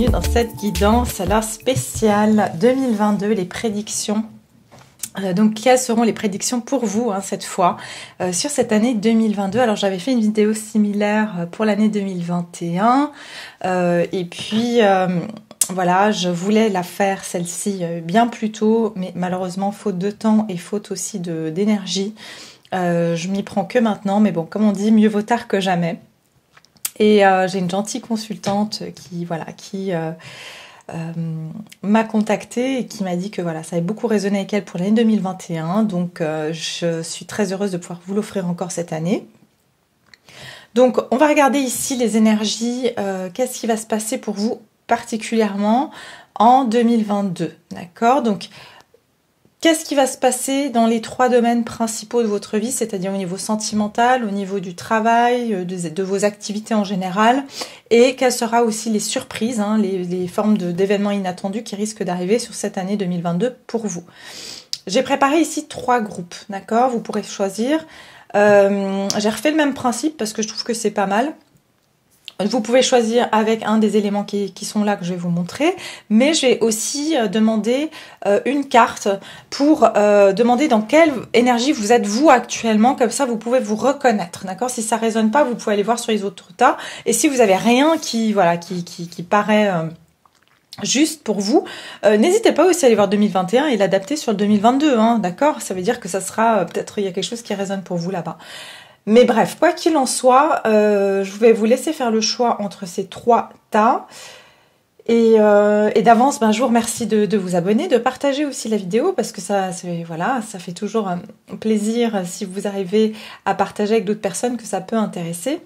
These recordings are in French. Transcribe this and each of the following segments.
bienvenue dans cette guidance alors spéciale 2022, les prédictions. Donc quelles seront les prédictions pour vous cette fois sur cette année 2022. Alors j'avais fait une vidéo similaire pour l'année 2021 et puis voilà, je voulais la faire celle-ci bien plus tôt, mais malheureusement faute de temps et faute aussi d'énergie, je m'y prends que maintenant. Mais bon, comme on dit, mieux vaut tard que jamais. Et j'ai une gentille consultante qui m'a contactée et qui m'a dit que voilà, ça avait beaucoup résonné avec elle pour l'année 2021. Donc je suis très heureuse de pouvoir vous l'offrir encore cette année. Donc on va regarder ici les énergies, qu'est-ce qui va se passer pour vous particulièrement en 2022, d'accord? Donc qu'est-ce qui va se passer dans les 3 domaines principaux de votre vie, c'est-à-dire au niveau sentimental, au niveau du travail, de vos activités en général, et quelles seront aussi les surprises, les formes d'événements inattendus qui risquent d'arriver sur cette année 2022 pour vous. J'ai préparé ici 3 groupes, d'accord? Vous pourrez choisir. J'ai refait le même principe parce que je trouve que c'est pas mal. Vous pouvez choisir avec un des éléments qui sont là que je vais vous montrer, mais j'ai aussi demandé une carte pour demander dans quelle énergie vous êtes vous actuellement, comme ça vous pouvez vous reconnaître, d'accord? Si ça résonne pas, vous pouvez aller voir sur les autres tas, et si vous avez rien qui paraît juste pour vous, n'hésitez pas aussi à aller voir 2021 et l'adapter sur le 2022, d'accord? Ça veut dire que ça sera peut-être il y a quelque chose qui résonne pour vous là-bas. Mais bref, quoi qu'il en soit, je vais vous laisser faire le choix entre ces 3 tas. Et d'avance, je vous remercie de vous abonner, de partager aussi la vidéo, parce que ça fait toujours plaisir si vous arrivez à partager avec d'autres personnes que ça peut intéresser.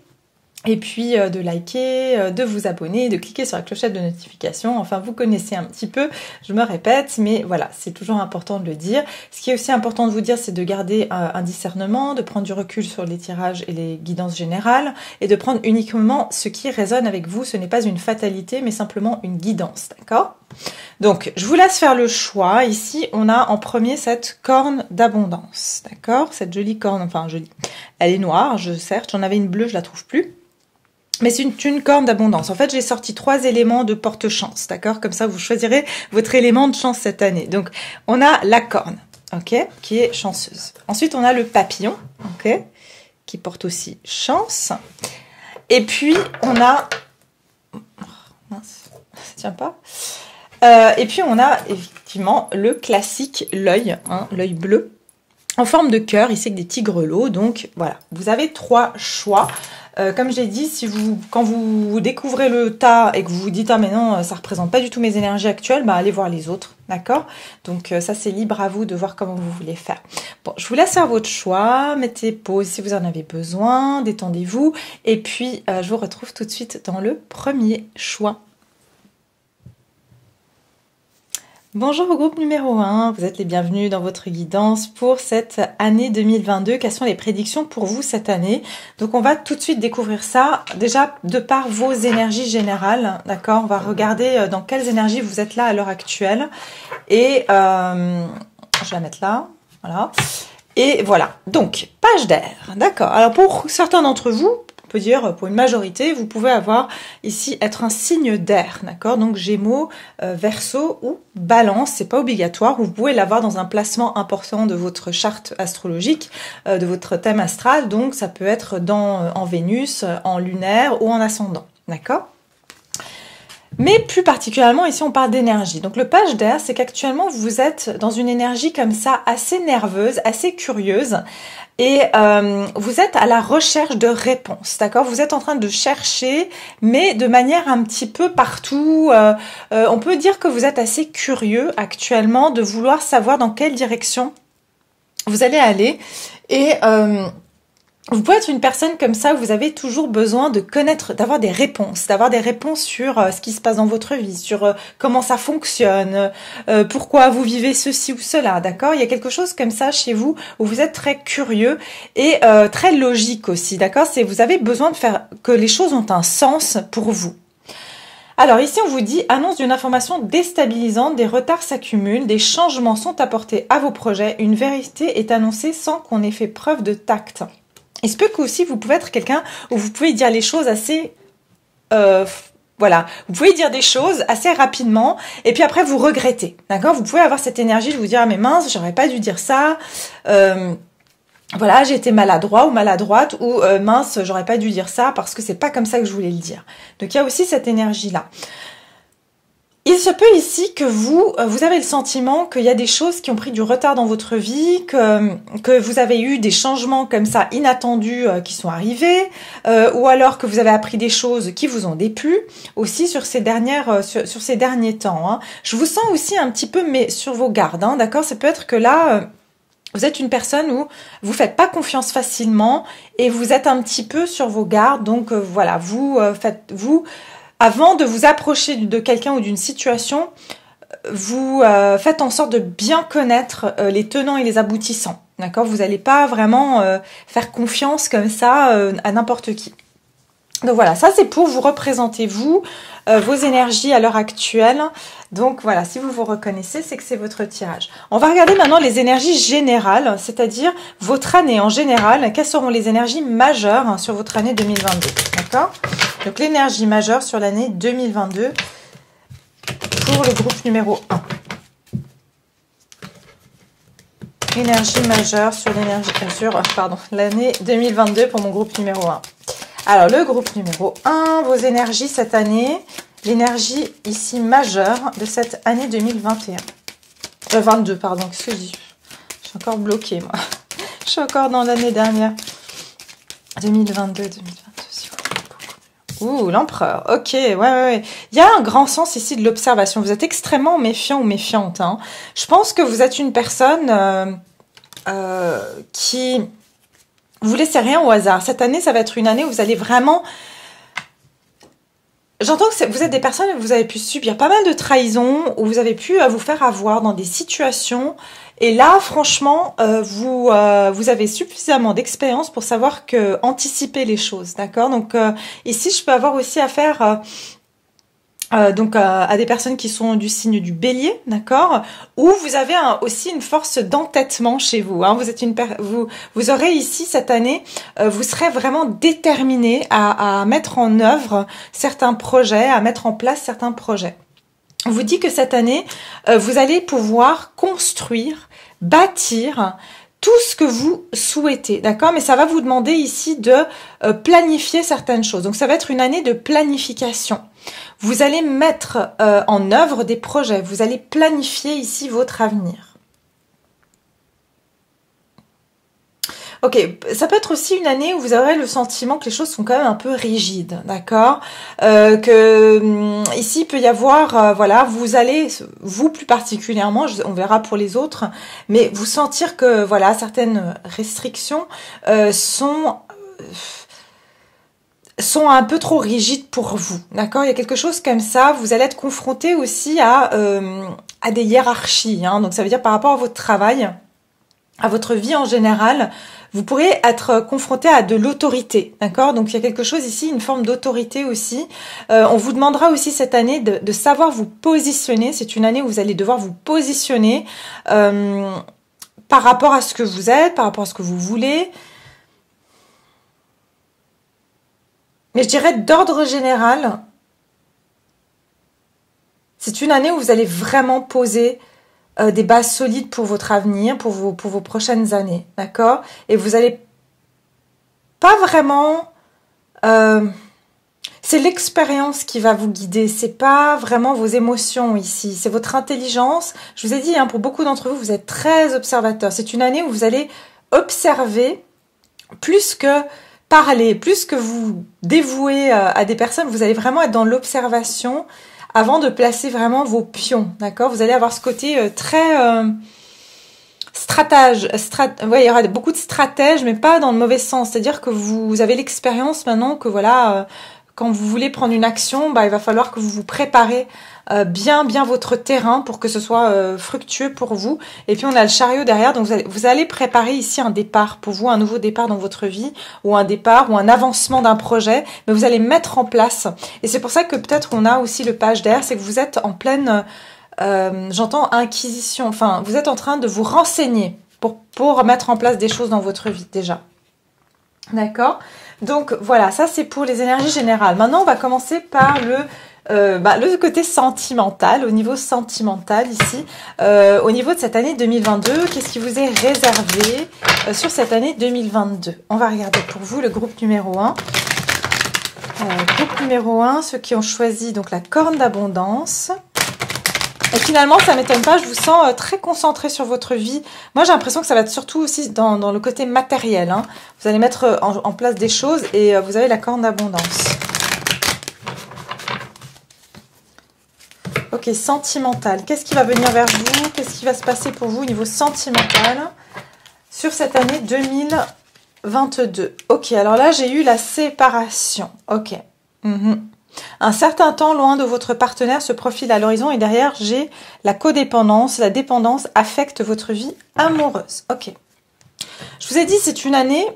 Et puis de liker, de vous abonner, de cliquer sur la clochette de notification. Enfin, vous connaissez un petit peu, je me répète, mais voilà, c'est toujours important de le dire. Ce qui est aussi important de vous dire, c'est de garder un discernement, de prendre du recul sur les tirages et les guidances générales, et de prendre uniquement ce qui résonne avec vous. Ce n'est pas une fatalité, mais simplement une guidance, d'accord? Donc, je vous laisse faire le choix. Ici, on a en premier cette corne d'abondance, d'accord? Cette jolie corne, enfin jolie. Elle est noire, certes, j'en avais une bleue, je la trouve plus. Mais c'est une corne d'abondance. En fait, j'ai sorti 3 éléments de porte-chance, d'accord? Comme ça, vous choisirez votre élément de chance cette année. Donc, on a la corne, ok, qui est chanceuse. Ensuite, on a le papillon, ok, qui porte aussi chance. Et puis, on a... Oh, mince, ça tient pas. Et puis, on a effectivement le classique, l'œil, l'œil bleu, en forme de cœur, ici avec des petits grelots. Donc, voilà, vous avez 3 choix. Comme j'ai dit, quand vous découvrez le tas et que vous vous dites « Ah mais non, ça représente pas du tout mes énergies actuelles », allez voir les autres, d'accord? Donc ça c'est libre à vous de voir comment vous voulez faire. Bon, je vous laisse faire votre choix, mettez pause si vous en avez besoin, détendez-vous, et puis je vous retrouve tout de suite dans le premier choix. Bonjour au groupe numéro 1, vous êtes les bienvenus dans votre guidance pour cette année 2022. Quelles sont les prédictions pour vous cette année? Donc on va tout de suite découvrir ça, déjà de par vos énergies générales, d'accord? On va regarder dans quelles énergies vous êtes là à l'heure actuelle. Et je vais la mettre là, voilà. Et voilà, donc page d'air, d'accord. Alors pour certains d'entre vous, peut dire pour une majorité, vous pouvez avoir ici être un signe d'air, d'accord? Donc Gémeaux, Verseau ou Balance, c'est pas obligatoire. Vous pouvez l'avoir dans un placement important de votre charte astrologique, de votre thème astral. Donc ça peut être en Vénus, en lunaire ou en ascendant, d'accord? Mais plus particulièrement, ici, on parle d'énergie. Donc, le page d'air, c'est qu'actuellement, vous êtes dans une énergie comme ça, assez nerveuse, assez curieuse. Et vous êtes à la recherche de réponses, d'accord? Vous êtes en train de chercher, mais de manière un petit peu partout. On peut dire que vous êtes assez curieux actuellement de vouloir savoir dans quelle direction vous allez aller. Et... vous pouvez être une personne comme ça, vous avez toujours besoin de connaître, d'avoir des réponses sur ce qui se passe dans votre vie, sur comment ça fonctionne, pourquoi vous vivez ceci ou cela, d'accord? Il y a quelque chose comme ça chez vous où vous êtes très curieux et très logique aussi, d'accord? Vous avez besoin de faire que les choses ont un sens pour vous. Alors ici, on vous dit, annonce d'une information déstabilisante, des retards s'accumulent, des changements sont apportés à vos projets, une vérité est annoncée sans qu'on ait fait preuve de tact. Il se peut que aussi vous pouvez être quelqu'un où vous pouvez dire les choses assez voilà, vous pouvez dire des choses assez rapidement et puis après vous regrettez, d'accord? Vous pouvez avoir cette énergie de vous dire ah mais mince, j'aurais pas dû dire ça. Voilà, j'ai été maladroit ou maladroite ou mince, j'aurais pas dû dire ça parce que c'est pas comme ça que je voulais le dire. Donc il y a aussi cette énergie-là. Il se peut ici que vous avez le sentiment qu'il y a des choses qui ont pris du retard dans votre vie, que vous avez eu des changements comme ça inattendus qui sont arrivés, ou alors que vous avez appris des choses qui vous ont déplu aussi sur ces derniers temps. Hein. Je vous sens aussi un petit peu mais sur vos gardes, hein, d'accord? Ça peut être que là vous êtes une personne où vous faites pas confiance facilement et vous êtes un petit peu sur vos gardes. Donc voilà, avant de vous approcher de quelqu'un ou d'une situation, vous faites en sorte de bien connaître les tenants et les aboutissants. D'accord? Vous n'allez pas vraiment faire confiance comme ça à n'importe qui. Donc voilà, ça c'est pour vous représenter vous, vos énergies à l'heure actuelle. Donc voilà, si vous vous reconnaissez, c'est que c'est votre tirage. On va regarder maintenant les énergies générales, c'est-à-dire votre année en général. Quelles seront les énergies majeures sur votre année 2022? D'accord? Donc l'énergie majeure sur l'année 2022 pour le groupe numéro 1. Énergie majeure sur l'année 2022 pour mon groupe numéro 1. Alors, le groupe numéro 1, vos énergies cette année, l'énergie ici majeure de cette année 2021. 22, pardon, qu'est-ce que je dis? Je suis encore bloquée, moi. Je suis encore dans l'année dernière. 2022, 2022. Ouh, l'empereur. Ok, ouais. Il y a un grand sens ici de l'observation. Vous êtes extrêmement méfiant ou méfiante. Hein. Je pense que vous êtes une personne qui... Vous laissez rien au hasard. Cette année, ça va être une année où vous allez vraiment... J'entends que vous êtes des personnes où vous avez pu subir pas mal de trahisons, où vous avez pu vous faire avoir dans des situations. Et là, franchement, vous avez suffisamment d'expérience pour savoir anticiper les choses, d'accord? Donc ici, je peux avoir aussi affaire... à des personnes qui sont du signe du bélier, d'accord, ou vous avez aussi une force d'entêtement chez vous. Hein. Vous aurez ici cette année, vous serez vraiment déterminé à mettre en œuvre certains projets, à mettre en place certains projets. On vous dit que cette année, vous allez pouvoir construire, bâtir tout ce que vous souhaitez, d'accord? Mais ça va vous demander ici de planifier certaines choses. Donc ça va être une année de planification. Vous allez mettre en œuvre des projets. Vous allez planifier ici votre avenir. Ok, ça peut être aussi une année où vous aurez le sentiment que les choses sont quand même un peu rigides, d'accord? Ici, il peut y avoir, voilà, vous allez, vous plus particulièrement, on verra pour les autres, mais vous sentir que, voilà, certaines restrictions sont un peu trop rigides pour vous, d'accord? Il y a quelque chose comme ça, vous allez être confronté aussi à des hiérarchies, hein, donc ça veut dire par rapport à votre travail, à votre vie en général, vous pourrez être confronté à de l'autorité, d'accord? Donc il y a quelque chose ici, une forme d'autorité aussi. On vous demandera aussi cette année de savoir vous positionner. C'est une année où vous allez devoir vous positionner par rapport à ce que vous êtes, par rapport à ce que vous voulez. Mais je dirais d'ordre général, c'est une année où vous allez vraiment poser des bases solides pour votre avenir, pour vos prochaines années, d'accord? Et vous allez pas vraiment... c'est l'expérience qui va vous guider, c'est pas vraiment vos émotions ici, c'est votre intelligence. Je vous ai dit, hein, pour beaucoup d'entre vous, vous êtes très observateurs. C'est une année où vous allez observer plus que parler, plus que vous dévouer à des personnes, vous allez vraiment être dans l'observation avant de placer vraiment vos pions, d'accord? Vous allez avoir ce côté très stratège. Ouais, il y aura beaucoup de stratèges, mais pas dans le mauvais sens. C'est-à-dire que vous avez l'expérience maintenant que voilà, quand vous voulez prendre une action, il va falloir que vous vous préparez bien votre terrain pour que ce soit fructueux pour vous. Et puis on a le chariot derrière, donc vous allez préparer ici un départ pour vous, un nouveau départ dans votre vie, ou un départ ou un avancement d'un projet, mais vous allez mettre en place. Et c'est pour ça que peut-être on a aussi le page derrière, c'est que vous êtes en pleine, j'entends inquisition, enfin vous êtes en train de vous renseigner pour mettre en place des choses dans votre vie déjà. D'accord? Donc voilà, ça c'est pour les énergies générales. Maintenant on va commencer par le côté sentimental, au niveau sentimental ici, au niveau de cette année 2022, qu'est-ce qui vous est réservé sur cette année 2022? On va regarder pour vous le groupe numéro 1. Groupe numéro 1, ceux qui ont choisi donc la corne d'abondance. Et finalement, ça ne m'étonne pas, je vous sens très concentré sur votre vie. Moi, j'ai l'impression que ça va être surtout aussi dans le côté matériel. Hein. Vous allez mettre en place des choses et vous avez la corne d'abondance. Ok, sentimental. Qu'est-ce qui va venir vers vous? Qu'est-ce qui va se passer pour vous au niveau sentimental sur cette année 2022? Ok, alors là, j'ai eu la séparation. Ok. Un certain temps loin de votre partenaire se profile à l'horizon et derrière, j'ai la codépendance. La dépendance affecte votre vie amoureuse. Ok. Je vous ai dit, c'est une année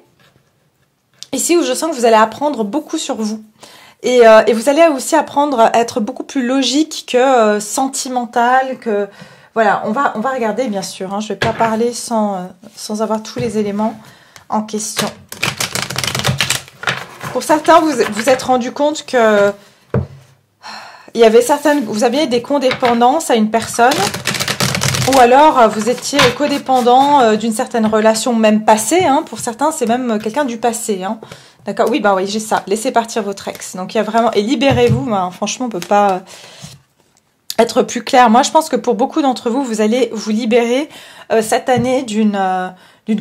ici où je sens que vous allez apprendre beaucoup sur vous. Et vous allez aussi apprendre à être beaucoup plus logique que sentimental, que... Voilà, on va regarder, bien sûr. Hein, je ne vais pas parler sans avoir tous les éléments en question. Pour certains, vous êtes rendu compte que il y avait vous aviez des codépendances à une personne, ou alors vous étiez codépendant d'une certaine relation même passée. Hein, pour certains, c'est même quelqu'un du passé. Hein. D'accord, oui, oui, j'ai ça. Laissez partir votre ex. Donc il y a vraiment et libérez-vous. Ben, franchement, on peut pas être plus clair. Moi, je pense que pour beaucoup d'entre vous, vous allez vous libérer cette année d'une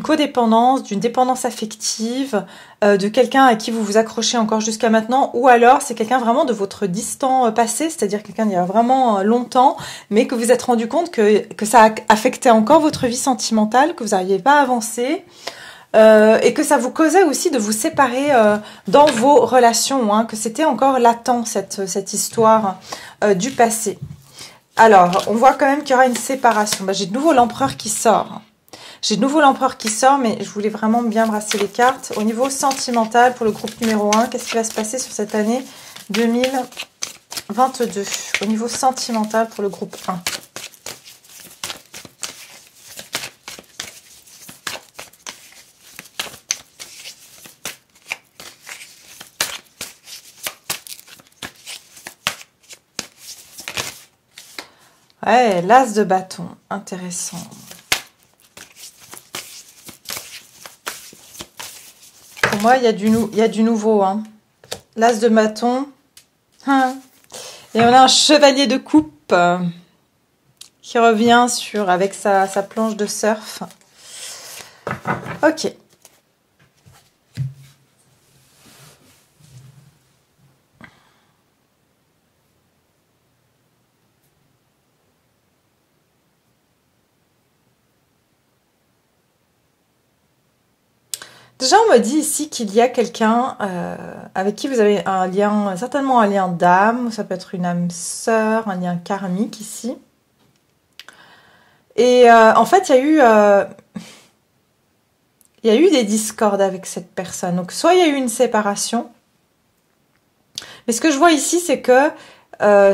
codépendance, d'une dépendance affective, de quelqu'un à qui vous vous accrochez encore jusqu'à maintenant, ou alors c'est quelqu'un vraiment de votre distant passé, c'est-à-dire quelqu'un d'il y a vraiment longtemps, mais que vous êtes rendu compte que ça a affecté encore votre vie sentimentale, que vous n'arriviez pas à avancer, et que ça vous causait aussi de vous séparer dans vos relations, hein, que c'était encore latent cette histoire du passé. Alors, on voit quand même qu'il y aura une séparation. J'ai de nouveau l'empereur qui sort. J'ai de nouveau l'empereur qui sort, mais je voulais vraiment bien brasser les cartes. Au niveau sentimental, pour le groupe numéro 1, qu'est-ce qui va se passer sur cette année 2022? Au niveau sentimental, pour le groupe 1. Ouais, l'as de bâton. Intéressant. Pour moi, il y a du nouveau. Hein. L'as de bâton. Hein. Et on a un chevalier de coupe qui revient avec sa planche de surf. Ok. Déjà, on me dit ici qu'il y a quelqu'un avec qui vous avez un lien, certainement un lien d'âme, ça peut être une âme sœur, un lien karmique ici. Et en fait, il y a eu des discordes avec cette personne. Donc, soit il y a eu une séparation, mais ce que je vois ici, c'est que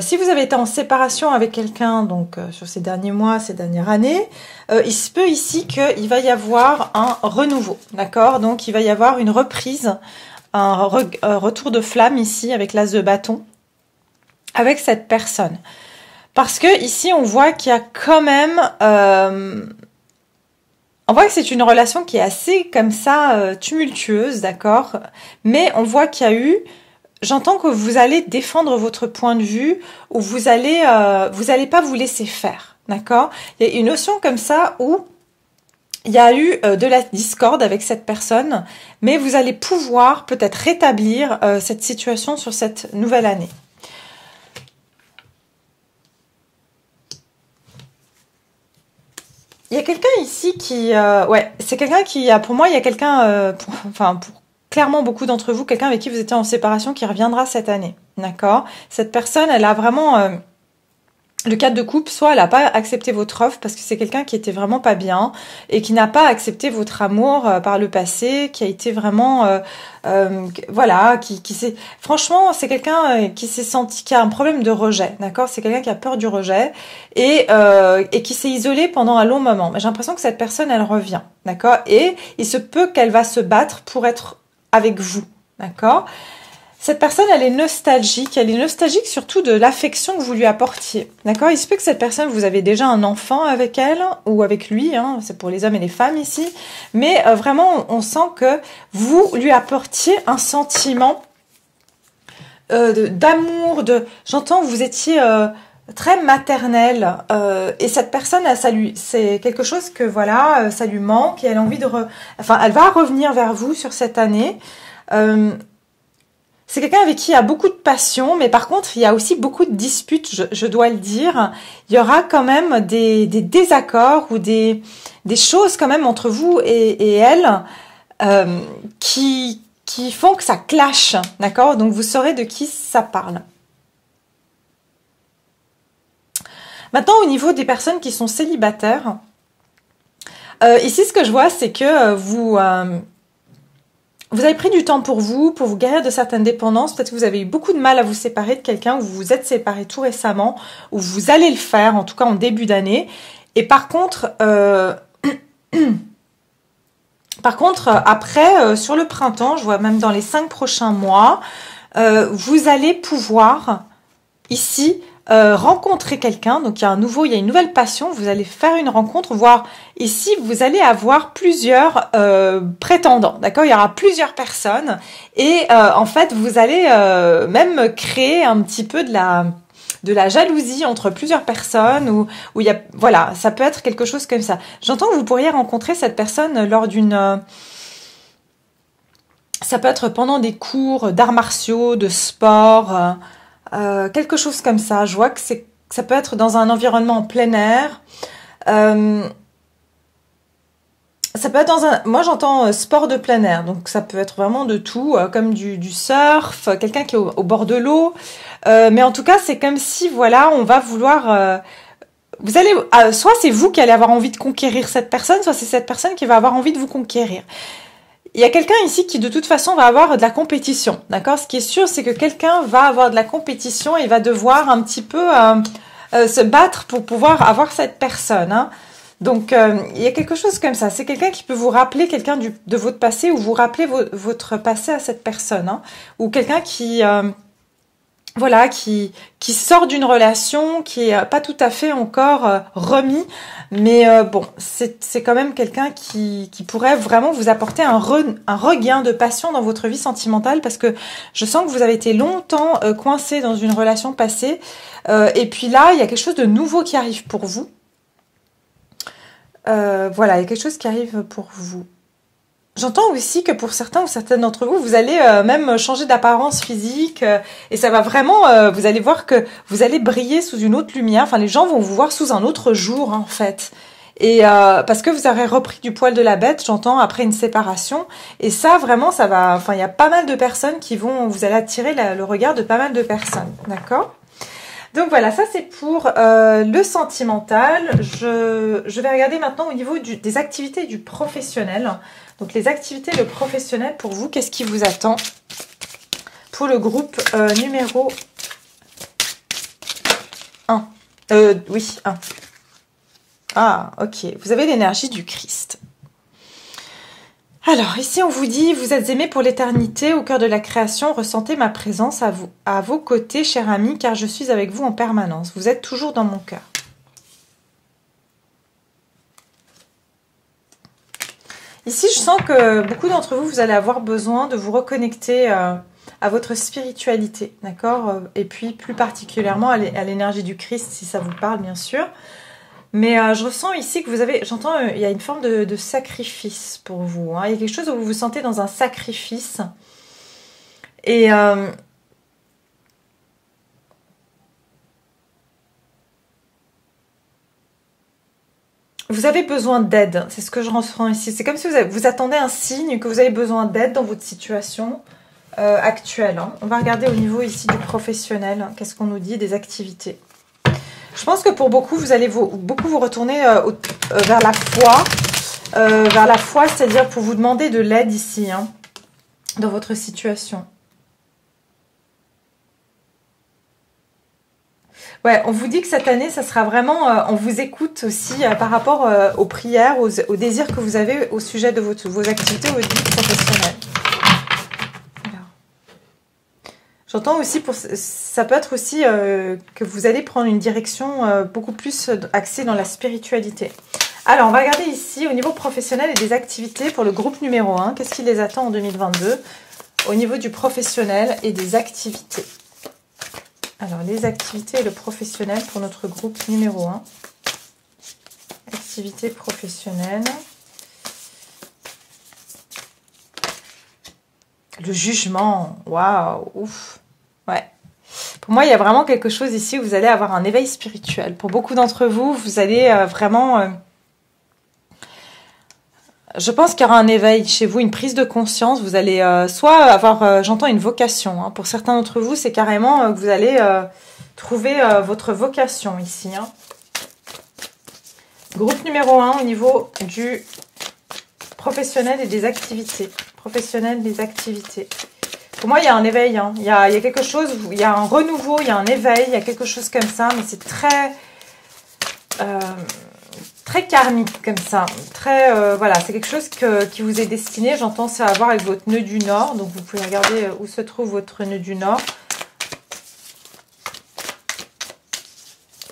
si vous avez été en séparation avec quelqu'un, donc sur ces derniers mois, ces dernières années, il se peut ici qu'il va y avoir un renouveau, d'accord? Donc il va y avoir une reprise, un retour de flamme ici avec l'as de bâton, avec cette personne. Parce que ici on voit qu'il y a quand même... on voit que c'est une relation qui est assez comme ça tumultueuse, d'accord? Mais on voit qu'il y a eu... J'entends que vous allez défendre votre point de vue ou vous allez pas vous laisser faire, d'accord? Il y a une notion comme ça où il y a eu de la discorde avec cette personne, mais vous allez pouvoir peut-être rétablir cette situation sur cette nouvelle année. Il y a quelqu'un ici qui... ouais, c'est quelqu'un qui... Pour moi, il y a quelqu'un... pour clairement beaucoup d'entre vous, quelqu'un avec qui vous étiez en séparation qui reviendra cette année, d'accord? Cette personne, elle a vraiment le cadre de couple, soit elle n'a pas accepté votre offre parce que c'est quelqu'un qui était vraiment pas bien et qui n'a pas accepté votre amour par le passé, qui a été vraiment, voilà, qui s'est, franchement, c'est quelqu'un qui s'est senti, qui a un problème de rejet, d'accord? C'est quelqu'un qui a peur du rejet et qui s'est isolé pendant un long moment. Mais j'ai l'impression que cette personne, elle revient, d'accord? Et il se peut qu'elle va se battre pour être avec vous, d'accord? Cette personne, elle est nostalgique. Elle est nostalgique surtout de l'affection que vous lui apportiez. D'accord? Il se peut que cette personne, vous avez déjà un enfant avec elle ou avec lui. Hein, c'est pour les hommes et les femmes ici. Mais vraiment, on sent que vous lui apportiez un sentiment d'amour. J'entends, vous étiez très maternel. Et cette personne, c'est quelque chose que voilà, ça lui manque. Et elle a envie enfin, elle va revenir vers vous sur cette année. C'est quelqu'un avec qui il y a beaucoup de passion, mais par contre, il y a aussi beaucoup de disputes, je dois le dire. Il y aura quand même des désaccords ou des choses quand même entre vous et elle qui font que ça clash, d'accord? Donc, vous saurez de qui ça parle. Maintenant, au niveau des personnes qui sont célibataires, ici, ce que je vois, c'est que vous avez pris du temps pour vous guérir de certaines dépendances. Peut-être que vous avez eu beaucoup de mal à vous séparer de quelqu'un, ou vous vous êtes séparés tout récemment, ou vous allez le faire, en tout cas en début d'année. Et par contre, après, sur le printemps, je vois même dans les 5 prochains mois, vous allez pouvoir, ici, rencontrer quelqu'un. Donc il y a une nouvelle passion, vous allez faire une rencontre, voire ici vous allez avoir plusieurs prétendants, d'accord? Il y aura plusieurs personnes et en fait vous allez même créer un petit peu de la jalousie entre plusieurs personnes où il y a, voilà, ça peut être quelque chose comme ça. J'entends que vous pourriez rencontrer cette personne lors ça peut être pendant des cours d'arts martiaux, de sport, quelque chose comme ça. Je vois que ça peut être dans un environnement en plein air. Ça peut être moi j'entends sport de plein air, donc ça peut être vraiment de tout, comme du surf, quelqu'un qui est au bord de l'eau. Mais en tout cas, c'est comme si, voilà, on va vouloir... vous allez, soit c'est vous qui allez avoir envie de conquérir cette personne, soit c'est cette personne qui va avoir envie de vous conquérir. Il y a quelqu'un ici qui de toute façon va avoir de la compétition, d'accord? Ce qui est sûr, c'est que quelqu'un va avoir de la compétition et va devoir un petit peu se battre pour pouvoir avoir cette personne. Hein. Donc, il y a quelque chose comme ça. C'est quelqu'un qui peut vous rappeler quelqu'un de votre passé ou vous rappeler votre passé à cette personne. Hein. Ou quelqu'un qui... voilà, qui sort d'une relation qui est pas tout à fait encore remis, mais bon, c'est quand même quelqu'un qui pourrait vraiment vous apporter un regain de passion dans votre vie sentimentale, parce que je sens que vous avez été longtemps coincé dans une relation passée, et puis là, il y a quelque chose de nouveau qui arrive pour vous. Voilà, il y a quelque chose qui arrive pour vous. J'entends aussi que pour certains ou certaines d'entre vous, vous allez même changer d'apparence physique et ça va vraiment, vous allez voir que vous allez briller sous une autre lumière. Enfin, les gens vont vous voir sous un autre jour, en fait. Et parce que vous aurez repris du poil de la bête, j'entends, après une séparation. Et ça, vraiment, ça va... Enfin, il y a pas mal de personnes qui vont... Vous allez attirer le regard de pas mal de personnes, d'accord ? Donc voilà, ça c'est pour le sentimental. Je vais regarder maintenant au niveau des activités du professionnel. Donc les activités, le professionnel pour vous, qu'est-ce qui vous attend pour le groupe numéro 1 oui, 1. Ah, ok. Vous avez l'énergie du Christ. Alors, ici, on vous dit, vous êtes aimé pour l'éternité, au cœur de la création, ressentez ma présence à vos côtés, cher ami, car je suis avec vous en permanence. Vous êtes toujours dans mon cœur. Ici, je sens que beaucoup d'entre vous, vous allez avoir besoin de vous reconnecter à votre spiritualité, d'accord? Et puis, plus particulièrement à l'énergie du Christ, si ça vous parle, bien sûr. Mais je ressens ici que vous avez, j'entends, il y a une forme de sacrifice pour vous. Hein. Il y a quelque chose où vous vous sentez dans un sacrifice. Et vous avez besoin d'aide. C'est ce que je ressens ici. C'est comme si vous attendez un signe que vous avez besoin d'aide dans votre situation actuelle. Hein. On va regarder au niveau ici du professionnel. Hein. Qu'est-ce qu'on nous dit des activités? Je pense que pour beaucoup, vous allez beaucoup vous retourner vers la foi, c'est-à-dire pour vous demander de l'aide ici, hein, dans votre situation. Ouais, on vous dit que cette année, ça sera vraiment, on vous écoute aussi par rapport aux prières, aux désirs que vous avez au sujet de vos activités, votre vie professionnelle. Alors. J'entends aussi, ça peut être aussi que vous allez prendre une direction beaucoup plus axée dans la spiritualité. Alors, on va regarder ici au niveau professionnel et des activités pour le groupe numéro 1. Qu'est-ce qui les attend en 2022 au niveau du professionnel et des activités? Alors, les activités et le professionnel pour notre groupe numéro 1. Activités professionnelles. Le jugement. Waouh, ouf. Ouais. Pour moi, il y a vraiment quelque chose ici où vous allez avoir un éveil spirituel. Pour beaucoup d'entre vous, vous allez vraiment... je pense qu'il y aura un éveil chez vous, une prise de conscience. Vous allez soit avoir, j'entends, une vocation. Hein. Pour certains d'entre vous, c'est carrément que vous allez trouver votre vocation ici. Hein. Groupe numéro 1 au niveau du professionnel et des activités. Professionnel des activités. Pour moi, il y a un éveil. Hein. Il y a quelque chose, il y a un renouveau, il y a un éveil, il y a quelque chose comme ça. Mais c'est très... très karmique comme ça, très voilà, c'est quelque chose qui vous est destiné. J'entends ça à voir avec votre nœud du Nord, donc vous pouvez regarder où se trouve votre nœud du Nord.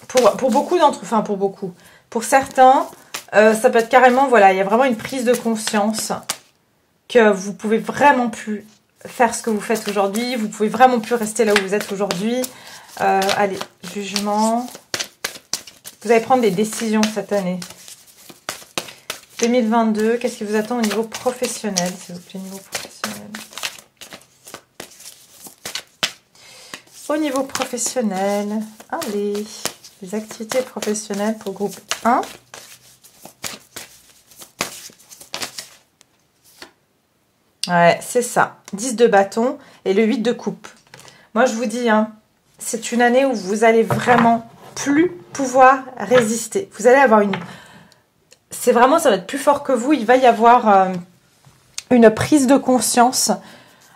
Pour beaucoup d'entre, enfin pour certains, ça peut être carrément, voilà, il y a vraiment une prise de conscience que vous pouvez vraiment plus faire ce que vous faites aujourd'hui, vous pouvez vraiment plus rester là où vous êtes aujourd'hui. Allez, jugement. Vous allez prendre des décisions cette année. 2022, qu'est-ce qui vous attend au niveau professionnel, s'il vous plaît, niveau professionnel. Au niveau professionnel, allez, les activités professionnelles pour groupe 1. Ouais, c'est ça. 10 de bâton et le 8 de coupe. Moi, je vous dis, hein, c'est une année où vous allez vraiment plus pouvoir résister. Vous allez avoir une... C'est vraiment, ça va être plus fort que vous. Il va y avoir une prise de conscience.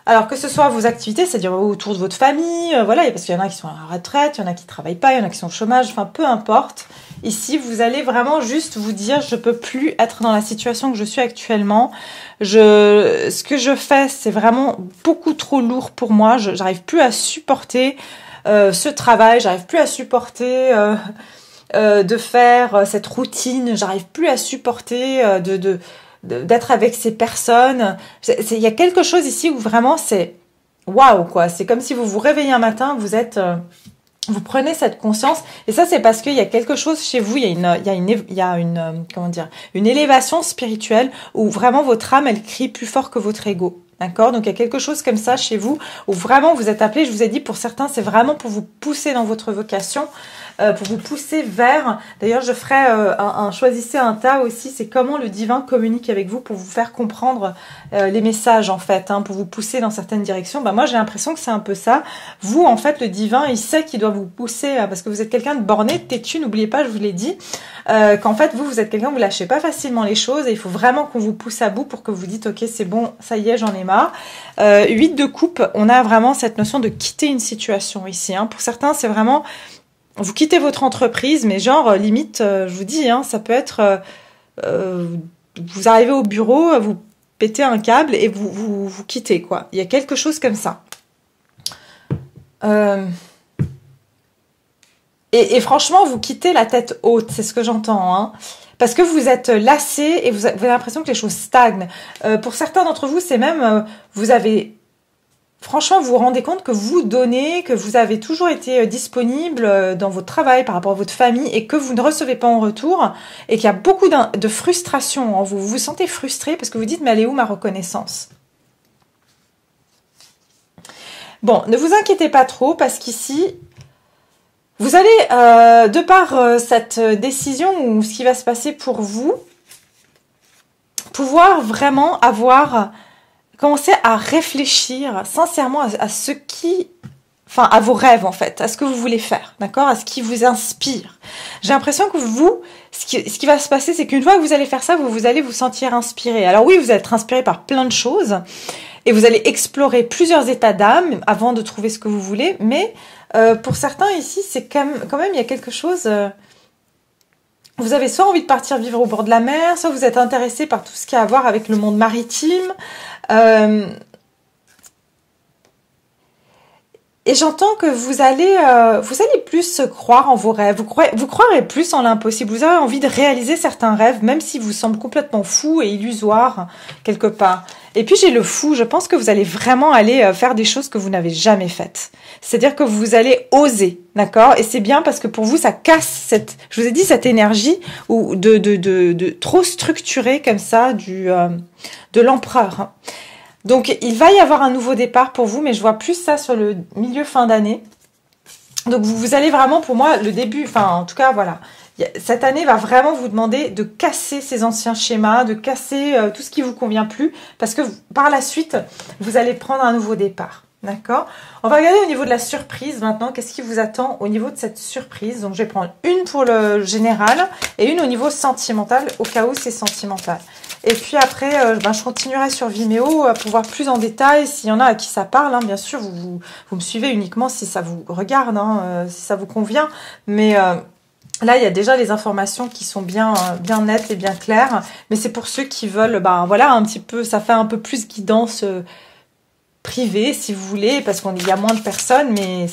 Alors, que ce soit vos activités, c'est-à-dire autour de votre famille, voilà, parce qu'il y en a qui sont à la retraite, il y en a qui ne travaillent pas, il y en a qui sont au chômage, enfin, peu importe. Ici, vous allez vraiment juste vous dire, je peux plus être dans la situation que je suis actuellement. Ce que je fais, c'est vraiment beaucoup trop lourd pour moi. J'arrive plus à supporter ce travail, j'arrive plus à supporter de faire cette routine, j'arrive plus à supporter d'être avec ces personnes. Il y a quelque chose ici où vraiment c'est waouh, quoi. C'est comme si vous vous réveillez un matin, vous prenez cette conscience, et ça c'est parce qu'il y a quelque chose chez vous, il y a une comment dire, une élévation spirituelle où vraiment votre âme elle crie plus fort que votre ego. D'accord? Donc il y a quelque chose comme ça chez vous où vraiment vous êtes appelé, je vous ai dit, pour certains c'est vraiment pour vous pousser dans votre vocation, pour vous pousser vers, d'ailleurs je ferai choisissez un tas aussi, c'est comment le divin communique avec vous pour vous faire comprendre les messages en fait, hein, pour vous pousser dans certaines directions. Bah, moi j'ai l'impression que c'est un peu ça. Vous en fait le divin il sait qu'il doit vous pousser, parce que vous êtes quelqu'un de borné, de têtu, n'oubliez pas, je vous l'ai dit, qu'en fait vous êtes quelqu'un, vous lâchez pas facilement les choses et il faut vraiment qu'on vous pousse à bout pour que vous dites ok c'est bon, ça y est, j'en ai marre. 8 de coupe, on a vraiment cette notion de quitter une situation ici, hein. Pour certains c'est vraiment vous quittez votre entreprise, mais genre limite, je vous dis, hein, ça peut être vous arrivez au bureau, vous pétez un câble et vous quittez, quoi. Il y a quelque chose comme ça. Et franchement, vous quittez la tête haute, c'est ce que j'entends, hein. Parce que vous êtes lassé et vous avez l'impression que les choses stagnent. Pour certains d'entre vous, c'est même, vous avez... Franchement, vous vous rendez compte que vous donnez, que vous avez toujours été disponible dans votre travail par rapport à votre famille et que vous ne recevez pas en retour et qu'il y a beaucoup de frustration en vous. Vous vous sentez frustré parce que vous dites, mais elle est où ma reconnaissance? Bon, ne vous inquiétez pas trop parce qu'ici, vous allez, de par cette décision ou ce qui va se passer pour vous, pouvoir vraiment avoir... Commencez à réfléchir sincèrement à ce qui... Enfin, à vos rêves, en fait, à ce que vous voulez faire, d'accord? À ce qui vous inspire. J'ai l'impression que vous, ce qui va se passer, c'est qu'une fois que vous allez faire ça, vous allez vous sentir inspiré. Alors oui, vous allez être inspiré par plein de choses, et vous allez explorer plusieurs états d'âme avant de trouver ce que vous voulez, mais pour certains ici, c'est quand même, il y a quelque chose... vous avez soit envie de partir vivre au bord de la mer, soit vous êtes intéressé par tout ce qui a à voir avec le monde maritime. Et j'entends que vous allez plus croire en vos rêves. Vous croirez plus en l'impossible. Vous avez envie de réaliser certains rêves, même s'ils vous semblent complètement fous et illusoires quelque part. Et puis j'ai le fou. Je pense que vous allez vraiment aller faire des choses que vous n'avez jamais faites. C'est-à-dire que vous allez oser, d'accord? Et c'est bien parce que pour vous, ça casse je vous ai dit, cette énergie ou de trop structurée comme ça de l'empereur. Donc, il va y avoir un nouveau départ pour vous, mais je vois plus ça sur le milieu fin d'année. Donc, vous allez vraiment, pour moi, le début, enfin, en tout cas, voilà. Cette année va vraiment vous demander de casser ces anciens schémas, de casser tout ce qui vous convient plus, parce que par la suite, vous allez prendre un nouveau départ. D'accord? On va regarder au niveau de la surprise maintenant. Qu'est-ce qui vous attend au niveau de cette surprise? Donc, je vais prendre une pour le général et une au niveau sentimental, au cas où c'est sentimental. Et puis après, je continuerai sur Vimeo pour voir plus en détail s'il y en a à qui ça parle. Hein. Bien sûr, vous me suivez uniquement si ça vous regarde, hein, si ça vous convient. Mais là, il y a déjà les informations qui sont bien nettes et bien claires. Mais c'est pour ceux qui veulent, voilà, un petit peu, ça fait un peu plus guidance privée, si vous voulez, parce qu'il y a moins de personnes, mais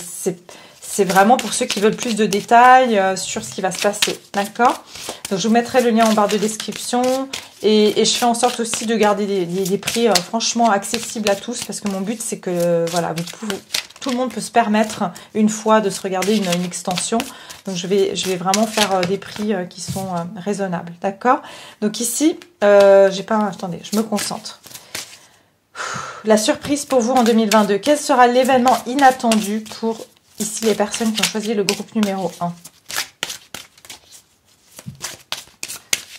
c'est vraiment pour ceux qui veulent plus de détails sur ce qui va se passer, d'accord? Donc, je vous mettrai le lien en barre de description et je fais en sorte aussi de garder des prix franchement accessibles à tous parce que mon but, c'est que voilà, tout le monde peut se permettre une fois de se regarder une extension. Donc, je vais vraiment faire des prix qui sont raisonnables, d'accord? Donc, ici, attendez, je me concentre. La surprise pour vous en 2022. Quel sera l'événement inattendu pour ici les personnes qui ont choisi le groupe numéro 1?